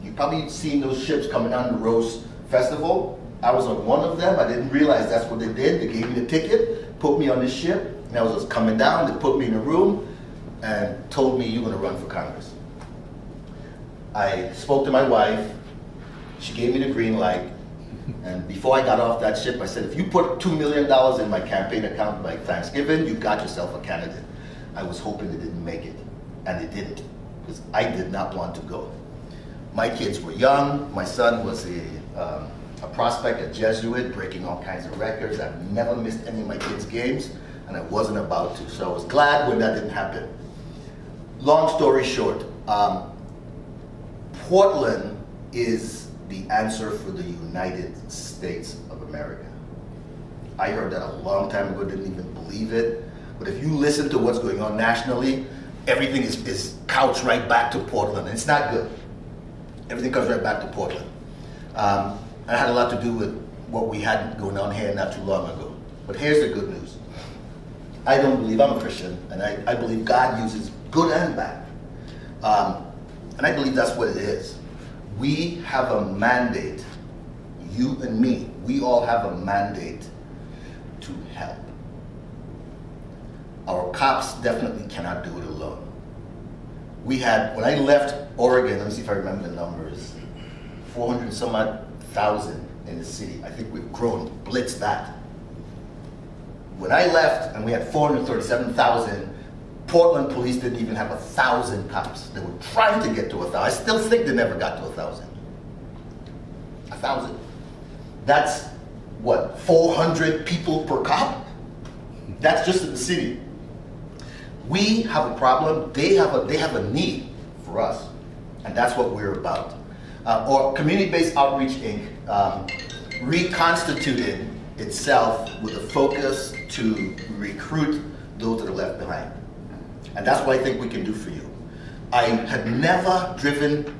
You've probably seen those ships coming down the Rose Festival. I was on one of them. I didn't realize that's what they did. They gave me the ticket, put me on this ship, and I was just coming down. They put me in a room and told me, you're going to run for Congress. I spoke to my wife. She gave me the green light. And before I got off that ship, I said, if you put $2 million in my campaign account by Thanksgiving, you got yourself a candidate. I was hoping they didn't make it, and they didn't, because I did not want to go. My kids were young. My son was a prospect, a Jesuit, breaking all kinds of records. I've never missed any of my kids' games, and I wasn't about to. So I was glad when that didn't happen. Long story short, Portland is the answer for the United States of America. I heard that a long time ago, didn't even believe it. But if you listen to what's going on nationally, everything is couched right back to Portland, and it's not good. Everything comes right back to Portland. It had a lot to do with what we had going on here not too long ago. But here's the good news. I don't believe, I'm a Christian, and I believe God uses good and bad. And I believe that's what it is. We have a mandate, you and me, we all have a mandate to help. Our cops definitely cannot do it alone. We had, when I left Oregon, let me see if I remember the numbers, 400 some odd thousand in the city. I think we've grown, blitzed that. When I left and we had 437,000, Portland police didn't even have 1,000 cops. They were trying to get to 1,000. I still think they never got to 1,000. 1,000. That's what, 400 people per cop? That's just in the city. We have a problem. They have a need for us, and that's what we're about. Or Community-Based Outreach Inc. Reconstituted itself with a focus to recruit those that are left behind. And that's what I think we can do for you. I had never driven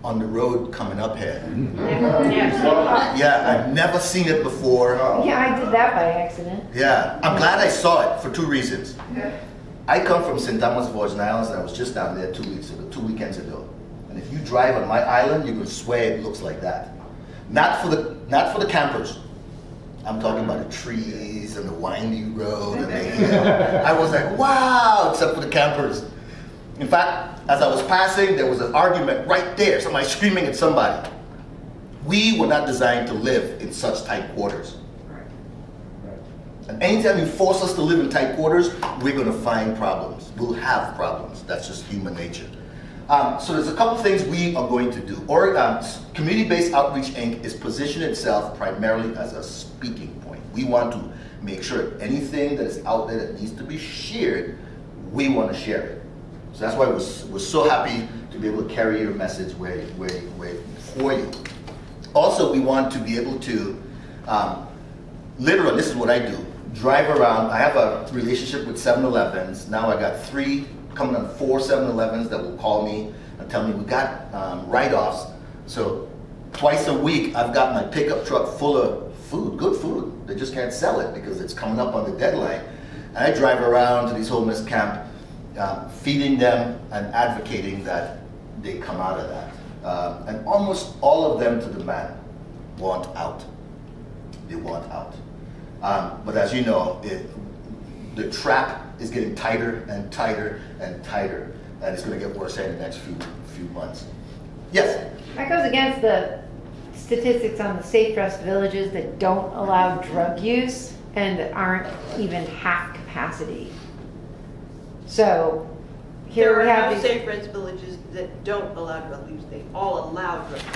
on the road coming up here. Yeah, I've never seen it before. Yeah, I did that by accident. Yeah, I'm glad I saw it for two reasons. I come from St. Thomas, Virgin Islands, and I was just down there 2 weekends ago. And if you drive on my island, you can swear it looks like that. Not for the campers. I'm talking about the trees and the windy road and the hill. I was like, wow, except for the campers. In fact, as I was passing, there was an argument right there, somebody screaming at somebody. We were not designed to live in such tight quarters. And anytime you force us to live in tight quarters, we're going to find problems. We'll have problems. That's just human nature. So there's a couple things we are going to do. Community-Based Outreach Inc. is positioning itself primarily as a speaking point. We want to make sure anything that is out there that needs to be shared, we want to share it. So that's why we're so happy to be able to carry your message for you. Also, we want to be able to, literally, this is what I do, drive around. I have a relationship with 7-Elevens. Now I got coming on 4 7-Elevens that will call me and tell me we got write-offs. So twice a week, I've got my pickup truck full of food, good food. They just can't sell it because it's coming up on the deadline. And I drive around to these homeless camps, feeding them and advocating that they come out of that. And almost all of them to the man want out. They want out. But as you know, the trap is getting tighter and tighter and tighter, and it's going to get worse in the next few months. Yes? That goes against the statistics on the safe rest villages that don't allow drug use and that aren't even half capacity. So here There we are have no these. safe rest villages that don't allow drug use. They all allow drug use.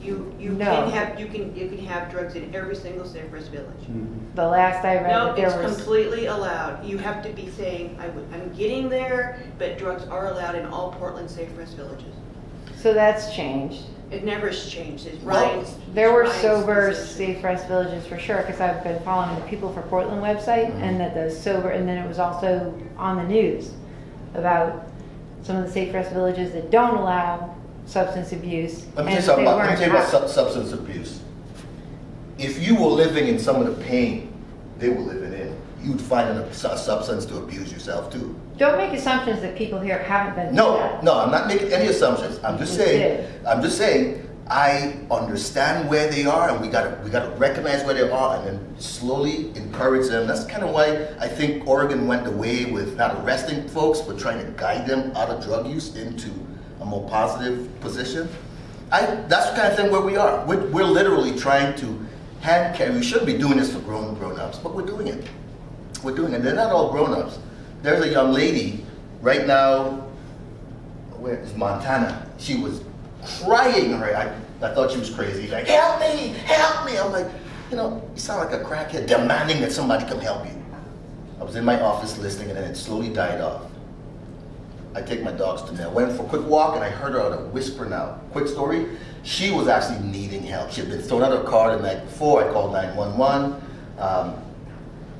You No. can have drugs in every single safe rest village. The last I read, No, that it's there was. completely allowed. You have to be saying, I'm getting there, but drugs are allowed in all Portland safe rest villages. So that's changed. It never has changed. It's Well, Ryan's. There were Ryan's sober position. safe rest villages for sure, because I've been following the People for Portland website, and that the sober, and then it was also on the news about some of the safe rest villages that don't allow substance abuse. Let me and tell you they about weren't substance abuse. If you were living in some of the pain they were living in, you'd find a substance to abuse yourself too. Don't make assumptions that people here haven't been through No, that. no, I'm not making any assumptions. I'm just You saying, I understand where they are, and we gotta recognize where they are, and then slowly encourage them. That's kind of why I think Oregon went away with not arresting folks, but trying to guide them out of drug use into a more positive position. That's the kind of thing where we are. We're literally trying to hand carry. We shouldn't be doing this for grown-ups, but we're doing it. We're doing it. They're not all grown-ups. There's a young lady right now. Where is Montana? She was crying. I thought she was crazy. Like, help me, help me. I'm like, you sound like a crackhead demanding that somebody come help you. I was in my office listening, and then it slowly died off. I take my dogs to me. I went for a quick walk, and I heard her on a whisper now. Quick story. She was actually needing help. She had been thrown out of her car the night before. I called 911,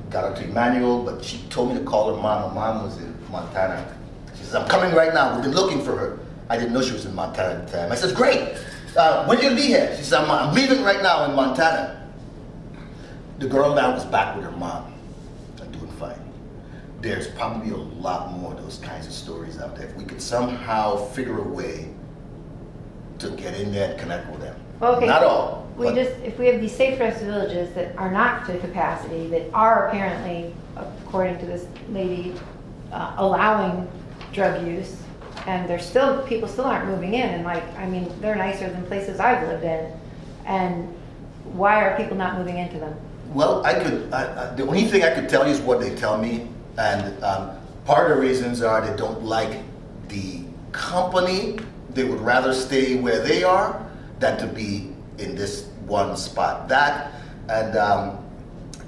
got her to Emmanuel, but she told me to call her mom. Her mom was in Montana. She says, I'm coming right now. We've been looking for her. I didn't know she was in Montana at the time. I says, great. When are you going to be here? She says, I'm leaving right now in Montana. The girl now was back with her mom and doing fine. There's probably a lot more of those kinds of stories out there. If we could somehow figure a way to get in there and connect with them. Okay. Not all. We just, if we have these safe rest villages that are not to capacity, that are apparently, according to this lady, allowing drug use, and there's still, people still aren't moving in, and like, I mean, they're nicer than places I've lived in, and why are people not moving into them? Well, the only thing I could tell you is what they tell me, and part of the reasons are they don't like the company. They would rather stay where they are than to be in this one spot. That, and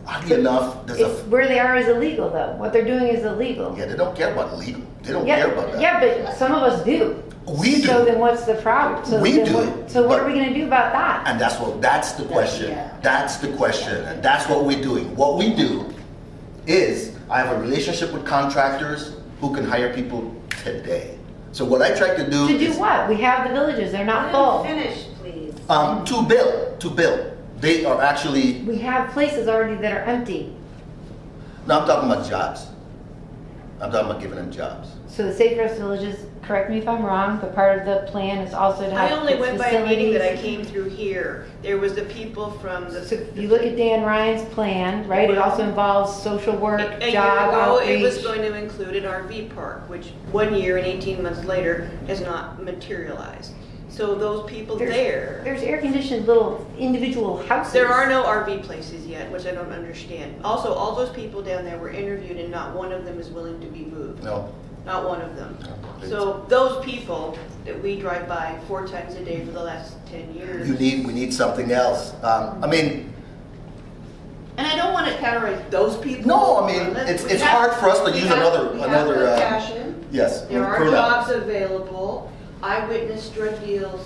oddly enough, Where they are is illegal, though. What they're doing is illegal. Yeah, they don't care about legal. They don't care about that. Yeah, but some of us do. We do. So then what's the problem? So We then do, what but- are we gonna do about that? And that's the question. Yeah. That's the question, and that's what we're doing. What we do is, I have a relationship with contractors who can hire people today. So what I try to do To do is what? We have the villages, they're not Let him full. finish, please. to build. They are actually. We have places already that are empty. No, I'm talking about jobs. I'm talking about giving them jobs. So the safe rest villages, correct me if I'm wrong, but part of the plan is also to have I only went by a meeting that I facilities. came through here. There was the people from the. So you look at Dan Ryan's plan, right? It also involves social work, A year job ago, it was outreach. going to include an RV park, which 1 year and 18 months later has not materialized. So those people there, There's air-conditioned little individual houses. there are no RV places yet, which I don't understand. Also, all those people down there were interviewed and not one of them is willing to be moved. No. Not one of them. No. So those people that we drive by 4 times a day for the last 10 years. We need something else. I mean, And I don't want to categorize those people. no, I mean, Let's- we it's have- hard for us to we use have- another. We have to uh, cash in. Yes. There are pronoun. jobs available. I witness drug deals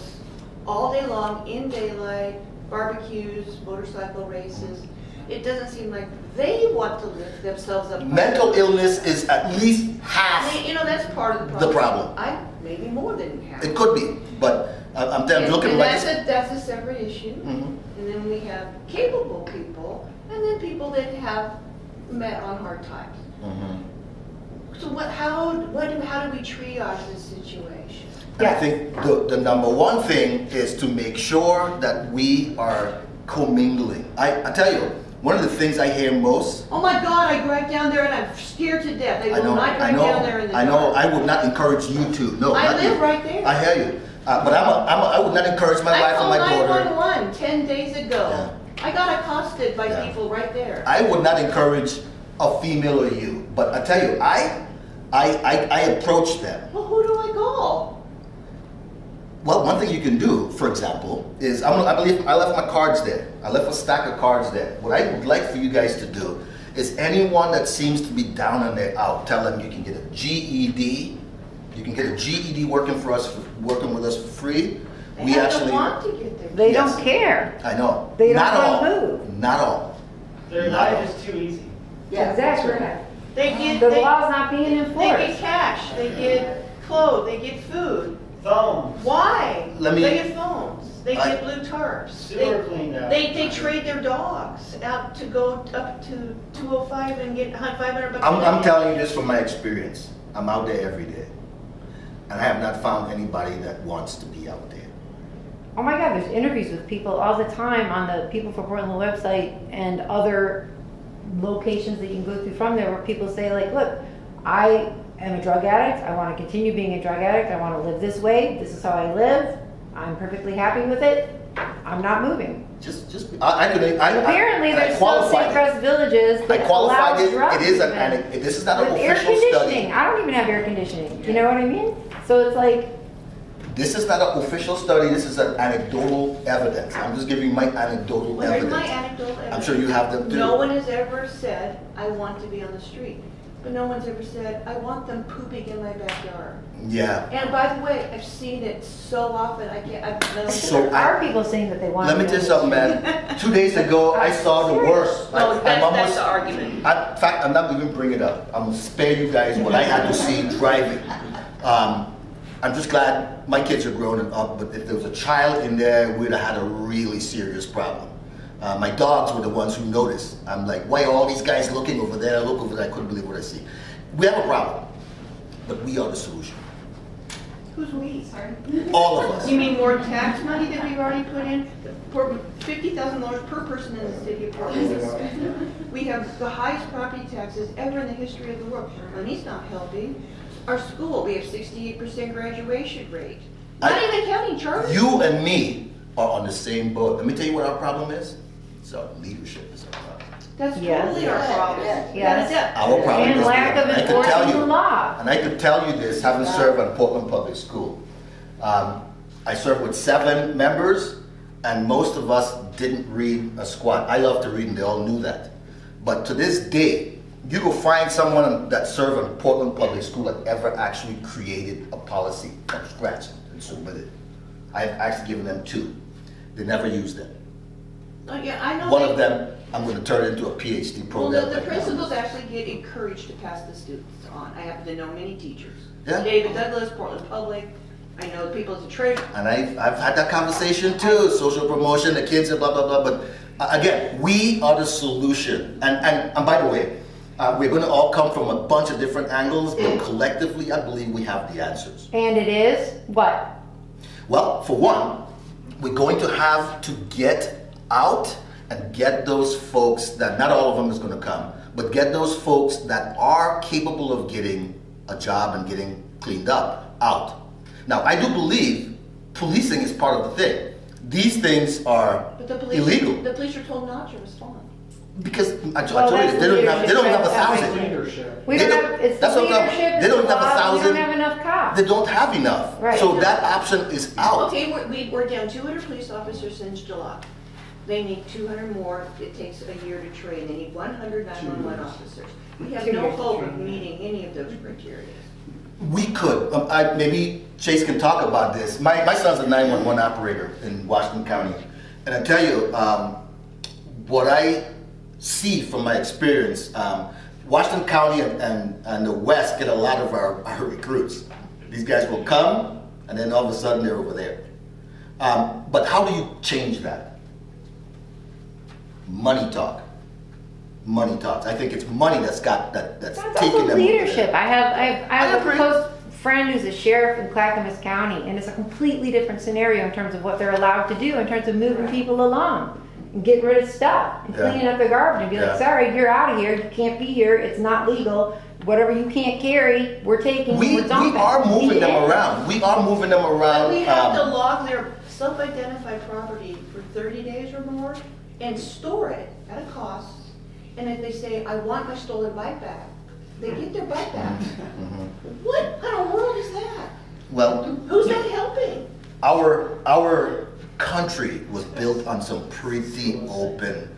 all day long, in daylight, barbecues, motorcycle races. It doesn't seem like they want to lift themselves up. Mental illness is at least half. You know, that's part of the problem. The problem. Maybe more than half. It could be, but I'm telling you, looking And like that's a separate issue. Mhm. And then we have capable people, and then people that have met on hard times. Mhm. So how do we triage this situation? And I think the number one thing is to make sure that we are commingling. I tell you, one of the things I hear most. Oh my God, I drive down there and I'm scared to death. I will not drive down there in the I know. dark. I would not encourage you to. No, I not you. live right there. I hear you, but I would not encourage my wife and my I daughter. called 911 10 days ago. Yeah. I got accosted by Yeah. people right there. I would not encourage a female or you, but I tell you, I approach them. Well, who do I call? Well, one thing you can do, for example, is I believe I left my cards there. I left a stack of cards there. What I would like for you guys to do is anyone that seems to be down and they're out, tell them you can get a GED. You can get a GED working with us for free. They have to want to get there. They Yes. don't care. I know. They don't Not wanna all. move. Not all. Their Not life all. is too easy. Yeah, Exactly. that's right. They get, The they, law's not being they get enforced. cash, they get clothes, they get food. Phones, Why? Let me- They get phones, they I- get blue tarps. sewer cleaned out. They trade their dogs out to go up to 205 and get $500. I'm telling you this from my experience. I'm out there every day. And I have not found anybody that wants to be out there. Oh my God, there's interviews with people all the time on the People for Portland website and other locations that you can go through from there where people say like, look, I am a drug addict. I want to continue being a drug addict. I want to live this way. This is how I live. I'm perfectly happy with it. I'm not moving. Apparently, there's still safe rest villages I that allow qualified it. drugs. It is an even. this is not an With air official conditioning. study. I don't even have air conditioning. You know what I mean? So it's like, This is not an official study. This is an anecdotal evidence. I'm just giving my anecdotal Well, here's evidence. my anecdotal evidence. I'm sure you have them too. No one has ever said, I want to be on the street. But no one's ever said, I want them pooping in my backyard. Yeah. And by the way, I've seen it so often, I can't, So there are people saying that they want. Let me to tell you something, man. 2 days ago, I saw the worst. No, I'm that's almost. the argument. In fact, I'm not even bringing it up. I'm gonna spare you guys what I had to see driving. I'm just glad my kids are grown up, but if there was a child in there, we'd have had a really serious problem. My dogs were the ones who noticed. I'm like, why are all these guys looking over there? I look over there, I couldn't believe what I see. We have a problem, but we are the solution. Who's we? Sorry. All of us. You mean more tax money that we've already put in? $50,000 per person in the city of Portland. We have the highest property taxes ever in the history of the world. Money's not helping. Our school, we have 68% graduation rate. Not even counting charters. You and me are on the same boat. Let me tell you what our problem is. It's our leadership is our problem. That's Yes. totally our problem. Yes. Our problem And is lack of I could enforcing tell the you, law. and I could tell you this, having served on Portland Public School. I served with 7 members, and most of us didn't read a squat. I love to read, and they all knew that. But to this day, you go find someone that served on Portland Public School that ever actually created a policy from scratch and submitted. I've actually given them 2. They never used them. Yeah, I know. One of them, I'm going to turn into a PhD Well, program. the right now. principals actually get encouraged to pass the students on. I happen to know many teachers. Yeah. David Douglas, Portland Public. I know people at the treasurer. And I've had that conversation too, social promotion, the kids and blah, blah, blah. But again, we are the solution. And by the way, we're going to all come from a bunch of different angles, but collectively, I believe we have the answers. And it is what? Well, for one, we're going to have to get out and get those folks that, not all of them is going to come, but get those folks that are capable of getting a job and getting cleaned up out. Now, I do believe policing is part of the thing. These things are But the police, illegal the police are told not to respond. because I Well, told you that's they don't have leadership, a that's thousand. Leadership. We They don't don't- have, it's the that's what I'm talking- leadership, they don't it's the have a laws, we thousand. don't have enough cops. They don't have enough, Right. so that option is out. Okay, we're down 200 police officers since July. They need 200 more. It takes a year to train. They need 100 911 officers. We have 2 no years to hope train. of meeting any of those criteria. We could. Maybe Chase can talk about this. My son's a 911 operator in Washington County. And I tell you, what I see from my experience, Washington County and the West get a lot of our recruits. These guys will come, and then all of a sudden they're over there. But how do you change that? Money talk. Money talks. I think it's money that's That's taking also them leadership. I have a agree. close friend who's a sheriff in Clackamas County, and it's a completely different scenario in terms of what they're allowed to do in terms of moving people along and getting rid of stuff and Yeah. cleaning up the garbage and be Yeah. like, sorry, you're out of here. You can't be here. It's not legal. Whatever you can't carry, we're taking. We we're dumping. are moving them Yeah. around. We are moving them around. But we have to log their self-identified property for 30 days or more and store it at a cost. And if they say, I want my stolen bike back, they get their bike back. What kind of world is that? Well, Who's that helping? our country was built on some pretty open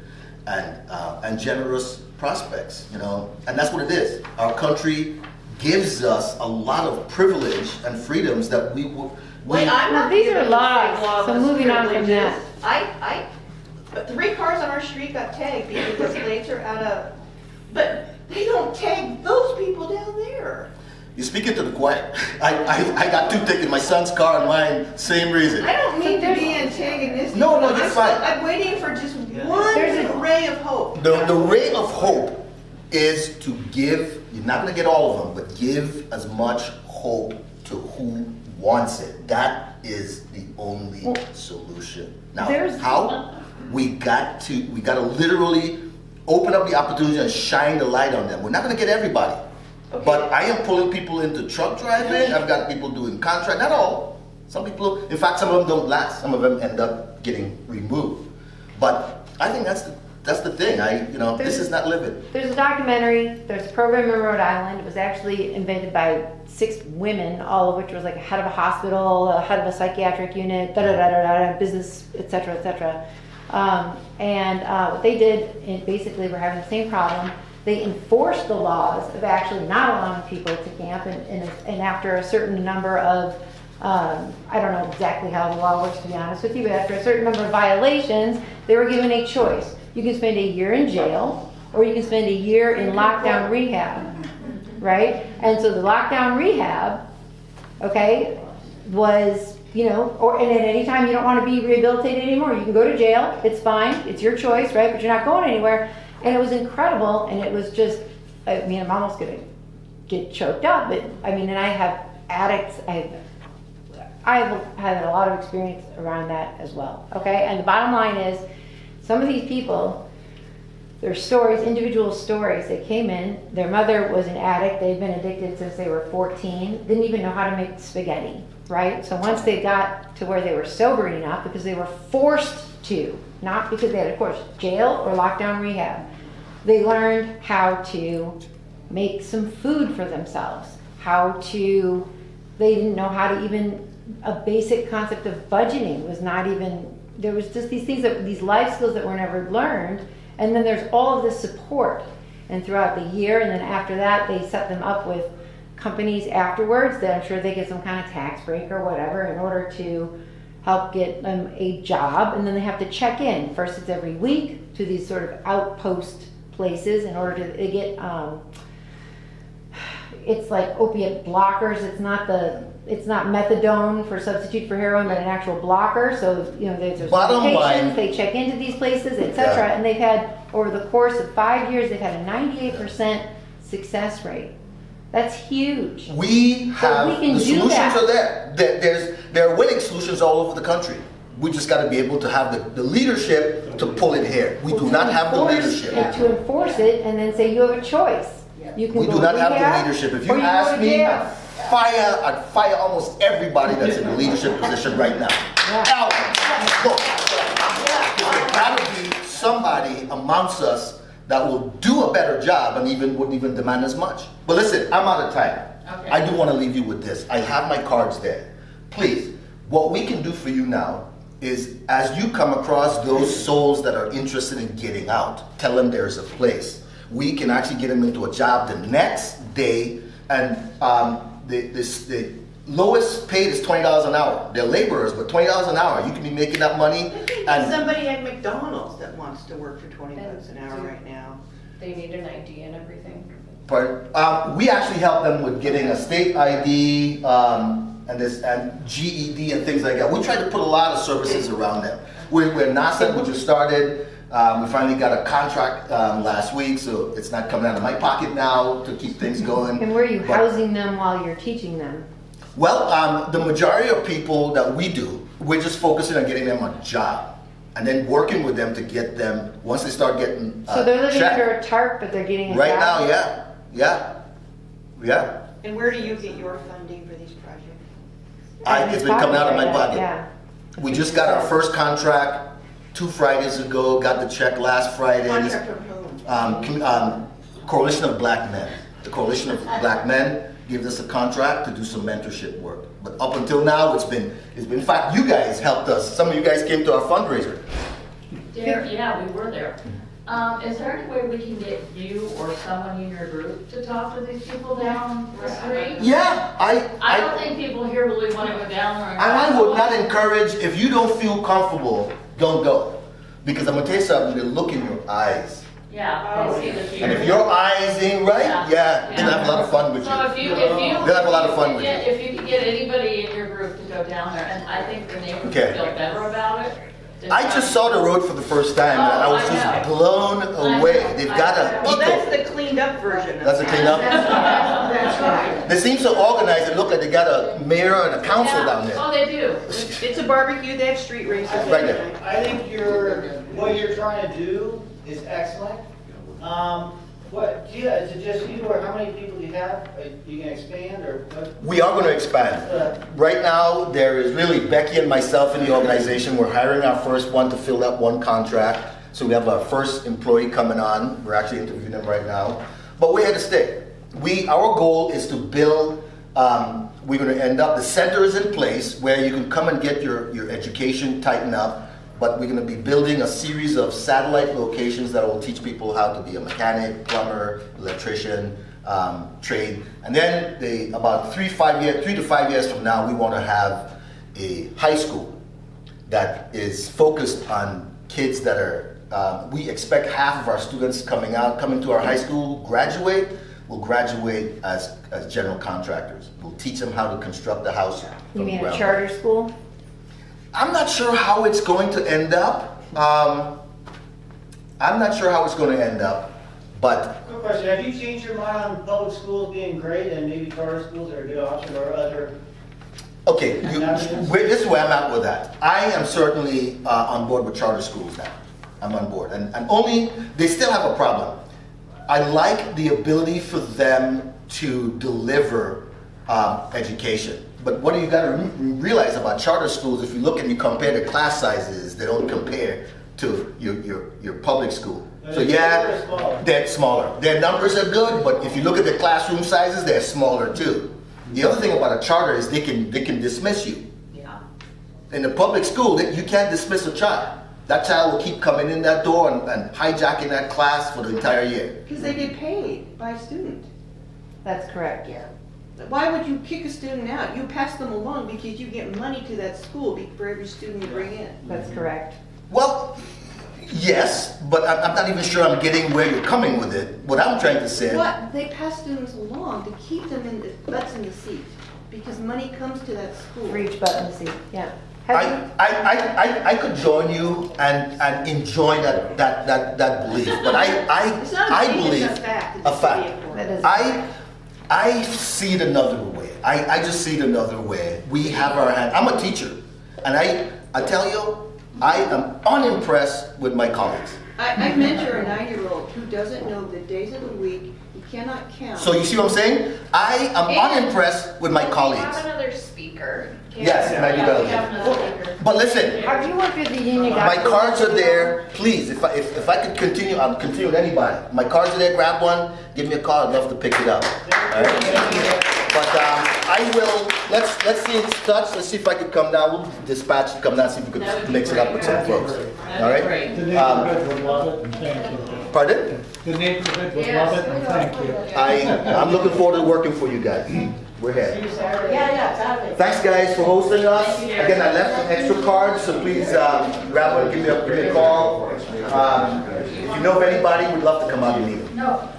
and generous prospects, you know, and that's what it is. Our country gives us a lot of privilege and freedoms that we would. Wait, I'm Now, not. these are giving the laws, same law so as moving on from privileges. that. But 3 cars on our street got tagged because the plates are out of, but they don't tag those people down there. You're speaking to the choir. I got 2 tickets, my son's car and mine, same reason. I don't mean to be antagonistic. No, but you're I'm fine. I'm waiting for just There's a- one ray of hope. The ray of hope is to give, you're not gonna get all of them, but give as much hope to who wants it. That is the only Well, solution. Now, there's- how? We gotta literally open up the opportunity and shine the light on them. We're not gonna get everybody. Okay. But I am pulling people into truck driving. I've got people doing contract, not all. Some people, in fact, some of them don't last. Some of them end up getting removed. But I think that's the thing. This is not living. There's a documentary, there's a program in Rhode Island. It was actually invented by 6 women, all of which was like a head of a hospital, a head of a psychiatric unit, business, et cetera, et cetera. What they did, basically we're having the same problem. They enforced the laws of actually not allowing people to camp, and after a certain number of, I don't know exactly how the law works, to be honest with you, but after a certain number of violations, they were given a choice. You can spend a year in jail, or you can spend a year in lockdown rehab, right? And so the lockdown rehab okay, was, and at any time you don't want to be rehabilitated anymore, you can go to jail, it's fine, it's your choice, right, but you're not going anywhere. And it was incredible, and it was just, I'm almost gonna get choked up, but, and I have addicts, I've had a lot of experience around that as well, okay? And the bottom line is, some of these people, their stories, individual stories, they came in, their mother was an addict, they'd been addicted since they were 14, didn't even know how to make spaghetti, right? So once they got to where they were sober enough, because they were forced to, not because they had, of course, jail or lockdown rehab, they learned how to make some food for themselves, they didn't know how to even, a basic concept of budgeting was not even, there was just these things, these life skills that were never learned. And then there's all of this support. And throughout the year, and then after that, they set them up with companies afterwards that I'm sure they get some kind of tax break or whatever in order to help get them a job. And then they have to check in. First it's every week to these sort of outpost places in order to get, it's like opiate blockers. It's not methadone for substitute for heroin, but an actual blocker. So, there's Bottom medications, line, they check into these places, etc. Yeah. And they've had, over the course of 5 years, they've had a 98% success rate. That's huge. we have, we can the do solutions that. are there. There are winning solutions all over the country. We just got to be able to have the leadership to pull it here. We do not have the leadership. To enforce it and then say you have a choice. You can We go do not have rehab, the leadership. If or you can ask go to me, jail. I'd fire almost everybody that's in the leadership position right now. Now, look, there's got to be somebody amongst us that will do a better job and wouldn't even demand as much. But listen, I'm out of time. Okay. I do want to leave you with this. I have my cards there. Please, what we can do for you now is, as you come across those souls that are interested in getting out, tell them there's a place. We can actually get them into a job the next day, and the lowest paid is $20 an hour. They're laborers, but $20 an hour, you can be making that money. And Somebody at McDonald's that wants to work for 20 bucks an hour right now. They need an ID and everything. we actually help them with getting a state ID and GED and things like that. We try to put a lot of services around them. We're NASA, we just started. We finally got a contract last week, so it's not coming out of my pocket now to keep things going. And where are you But- housing them while you're teaching them? Well, the majority of people that we do, we're just focusing on getting them a job and then working with them to get them, once they start getting So they're living check. under a tarp, but they're getting a Right job? now, yeah. And where do you get your funding for these projects? It's been coming out of my pocket. Yeah. We just got our first contract 2 Fridays ago, got the check last Friday. Contract from whom? Coalition of Black Men. The Coalition of Black Men gave us a contract to do some mentorship work. But up until now, it's been, in fact, you guys helped us. Some of you guys came to our fundraiser. Yeah, we were there. Is there any way we can get you or someone in your group to talk to these people down the street? Yeah, I don't think people here really want to go down there. and I would not encourage, if you don't feel comfortable, don't go. Because I'm gonna tell you something, they look in your eyes. Yeah, they see the fear. And if your eyes ain't right, Yeah. they'll have a lot of fun with you. So if you They'll have a lot of fun with you. If you could get anybody in your group to go down there, and I think the neighbors would Okay. feel better about it. I just saw the road for the first time, and I was just blown away. They've got a Well, that's eco. the cleaned up version of That's a that. clean up? That's right. They seem so organized. It looked like they got a mayor and a council down there. Oh, they do. It's a barbecue, they have street races. Right there. I think what you're trying to do is excellent. Is it just you, or how many people do you have? You can expand, or what? We are going to expand. Right now, there is really Becky and myself in the organization. We're hiring our first one to fill that one contract. So we have our first employee coming on. We're actually interviewing them right now. But we're here to stay. Our goal is to build, we're going to end up, the center is in place where you can come and get your education tightened up. But we're going to be building a series of satellite locations that will teach people how to be a mechanic, plumber, electrician, trade. And then about 3 to 5 years from now, we want to have a high school that is focused on kids that are, we expect half of our students coming to our high school graduate, will graduate as general contractors. We'll teach them how to construct a house. You from mean a ground up. charter school? I'm not sure how it's going to end up. I'm not sure how it's going to end up, but Quick question, have you changed your mind on public schools being great and maybe charter schools are a good option or other? okay, this is where I'm at with that. I am certainly on board with charter schools now. I'm on board, and only they still have a problem. I like the ability for them to deliver education. But what do you got to realize about charter schools? If you look and you compare the class sizes, they don't compare to your public school. So yeah, they're smaller. Their numbers are good, but if you look at the classroom sizes, they're smaller too. The other thing about a charter is they can dismiss you. Yeah. In the public school, you can't dismiss a child. That child will keep coming in that door and hijacking that class for the entire year. Because they get paid by a student. That's correct. Why would you kick a student out? You pass them along because you get money to that school for every student you bring in. That's correct. Well, yes, but I'm not even sure I'm getting where you're coming with it. What I'm trying to say. What, they pass students along to keep them in the butts in the seat because money comes to that school. For each button seat, yeah. Have you- I could join you and enjoy that belief, but It's not I a belief, believe it's a fact. It's a fact. important. That is. I see it another way. I just see it another way. We have our hand. I'm a teacher, and I tell you, I am unimpressed with my colleagues. I mentor a 9-year-old who doesn't know the days of the week, he cannot count. So you see what I'm saying? I am unimpressed with my We colleagues. have another speaker. Yes, and I do We have that. another speaker. But listen, Have you worked with the union? my gospel? cards are there. Please, if I could continue, I'll continue with anybody. My cards are there. Grab one. Give me a call. I'd love to pick it up. All right? But I will. Let's see in touch. Let's see if I could come down. We'll dispatch to come down. See if we That would could be mix it up with some great. folks. That'd All be right. great. The neighborhood would love it, and thank you. Pardon? The neighborhood would Yes. love it, and thank you. I'm looking forward to working for you guys. We're here. Yeah, exactly. Thanks, guys, for hosting us. Again, I left some extra cards, so please grab one, give me a call. If you know of anybody, we'd love to come out and meet them. No,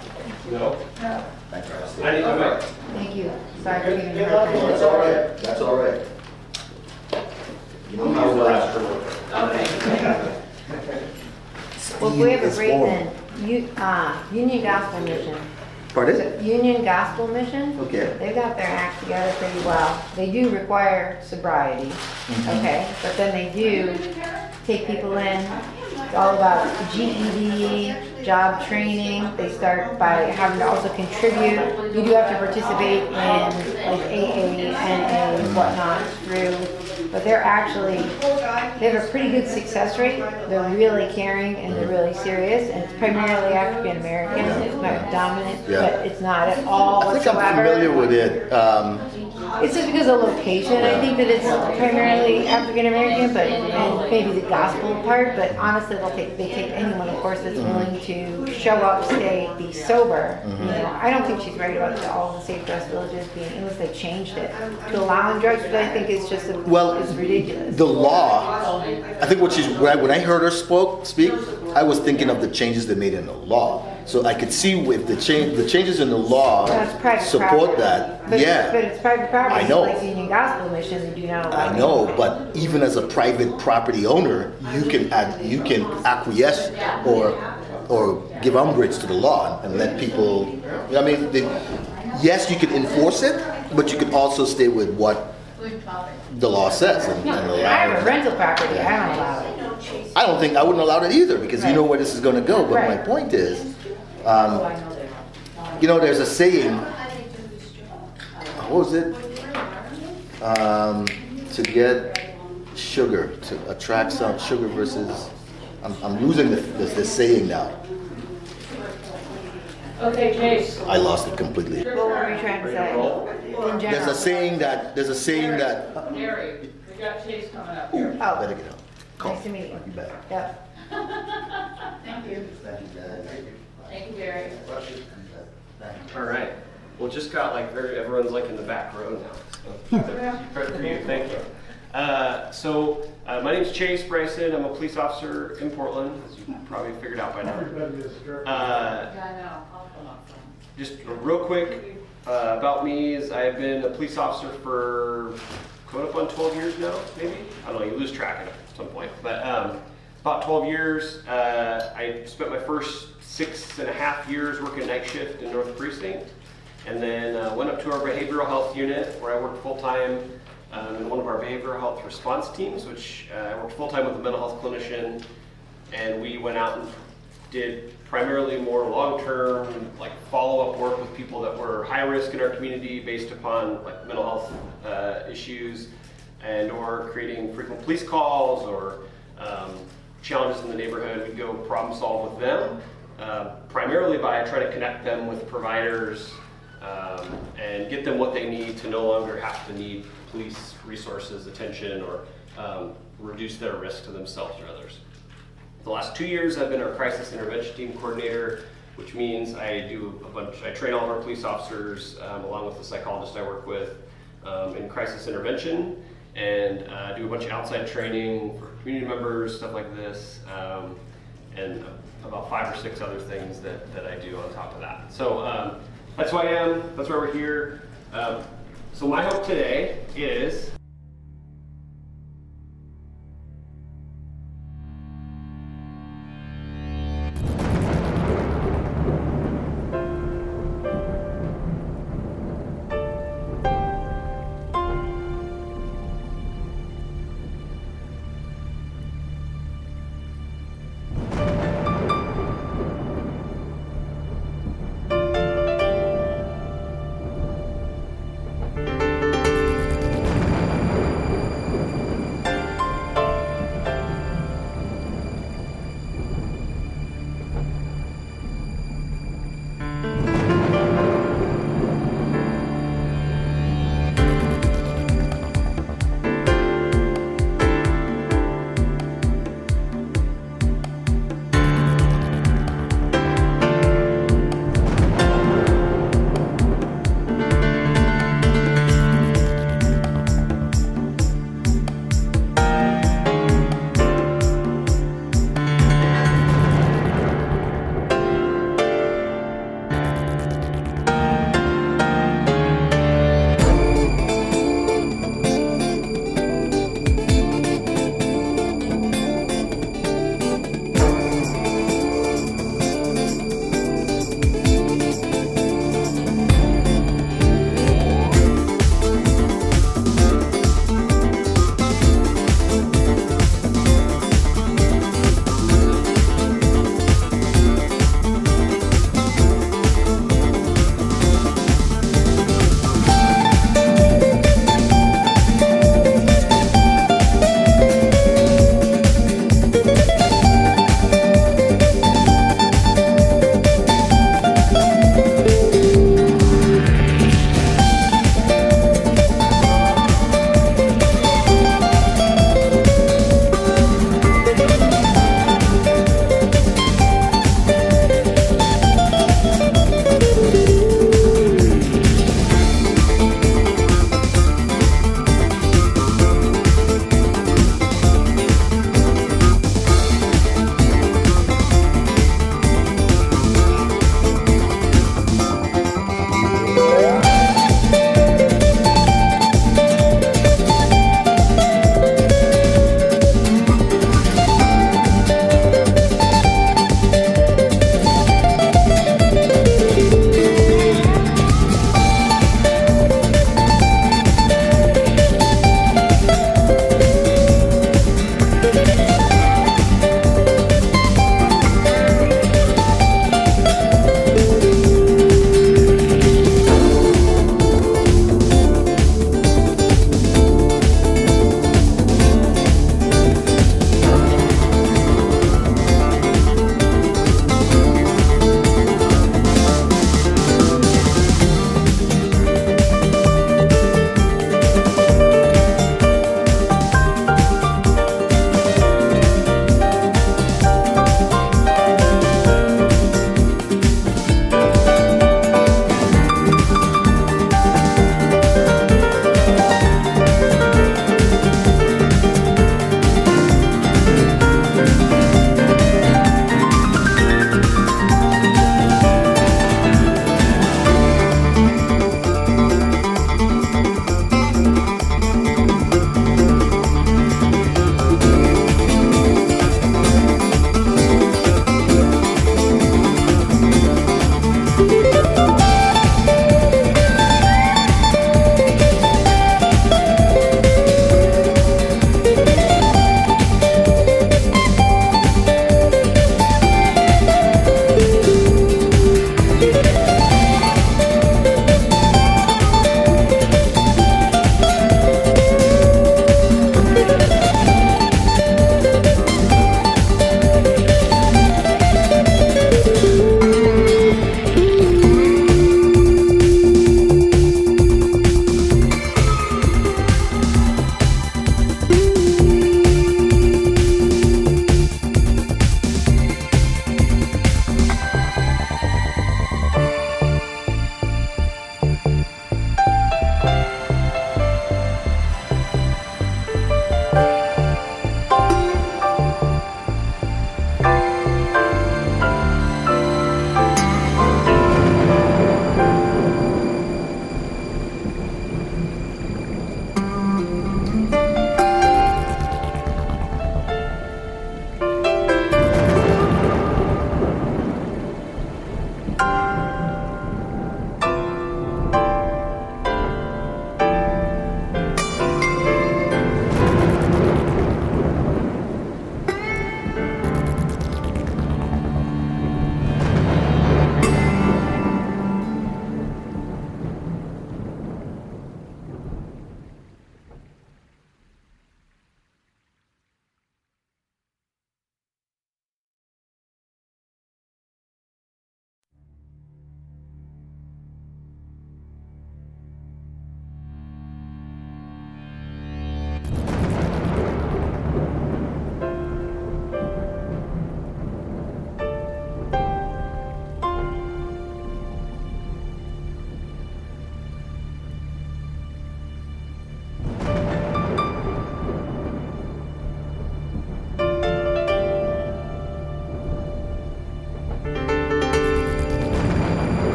No? no. Thank you. I need to go. Thank you. Sorry for giving you a Good luck. hard time. That's all right. That's all right. You know how Okay. Well, if we have a It's break warm. then, Union Gospel Mission. Pardon? So, Union Gospel Mission, Okay. they've got their act together pretty well. They do require sobriety, okay? But then they do take people in. It's all about GED, job training. They start by having to also contribute. You do have to participate in like AA, NA, whatnot through, but they're actually, they have a pretty good success rate. They're really caring and they're really serious. And it's primarily African American. It's not dominant, Yeah. but it's not at all I think I'm whatsoever. familiar with it. It's just because of location. I think that it's primarily African American, but and maybe the gospel part. But honestly, they take anyone, of course, that's willing to show up, stay, be sober. You know, I don't think she's right about all the safe dress villages being, unless they changed it to allowing drugs, which I think is just is ridiculous. The law, I think when I heard her speak, I was thinking of the changes they made in the law. So I could see if the changes in the law That's private support property. that. But Yeah. it's private property. I know. Like Union Gospel Mission, they do not allow. I know, but even as a private property owner, you can acquiesce or give umbrage to the law and let people. I mean, yes, you can enforce it, but you can also stay with what the law says and I allow have a it. rental property. I don't allow it. I wouldn't allow it either because you know where this is going to go. But my Right. point is, there's a saying. What was it? To get sugar, to attract some sugar versus. I'm losing the saying now. Okay, Chase. I lost it completely. What were we trying to say? In general. There's a saying that. Derry, we got Chase coming up here. Oh, Better get out. Call. nice to meet you. You bet. Yep. Thank you. Thank you, Derry. All right. Well, just got everyone's in the back row now. So, credit for you. Thank you. My name's Chase Bryson. I'm a police officer in Portland, as you probably figured out by now. Everybody is jerk. Yeah, I know. I'll come up just real quick about me is I've been a police officer for coming up on 12 years now, maybe? I don't know, you lose track at some point. But about 12 years. I spent my first 6.5 years working night shift in North Precinct, and then went up to our behavioral health unit where I worked full-time in one of our behavioral health response teams, which I worked full-time with a mental health clinician, and we went out and did primarily more long-term, like follow-up work with people that were high risk in our community based upon like mental health issues, and or creating frequent police calls or challenges in the neighborhood. We'd go problem solve with them, primarily by trying to connect them with providers and get them what they need to no longer have to need police resources, attention, or reduce their risk to themselves or others. The last 2 years, I've been our crisis intervention team coordinator, which means I train all of our police officers, along with the psychologist I work with, in crisis intervention, and do a bunch of outside training for community members, stuff like this, and about 5 or 6 other things that I do on top of that. So that's who I am, that's why we're here. So my hope today is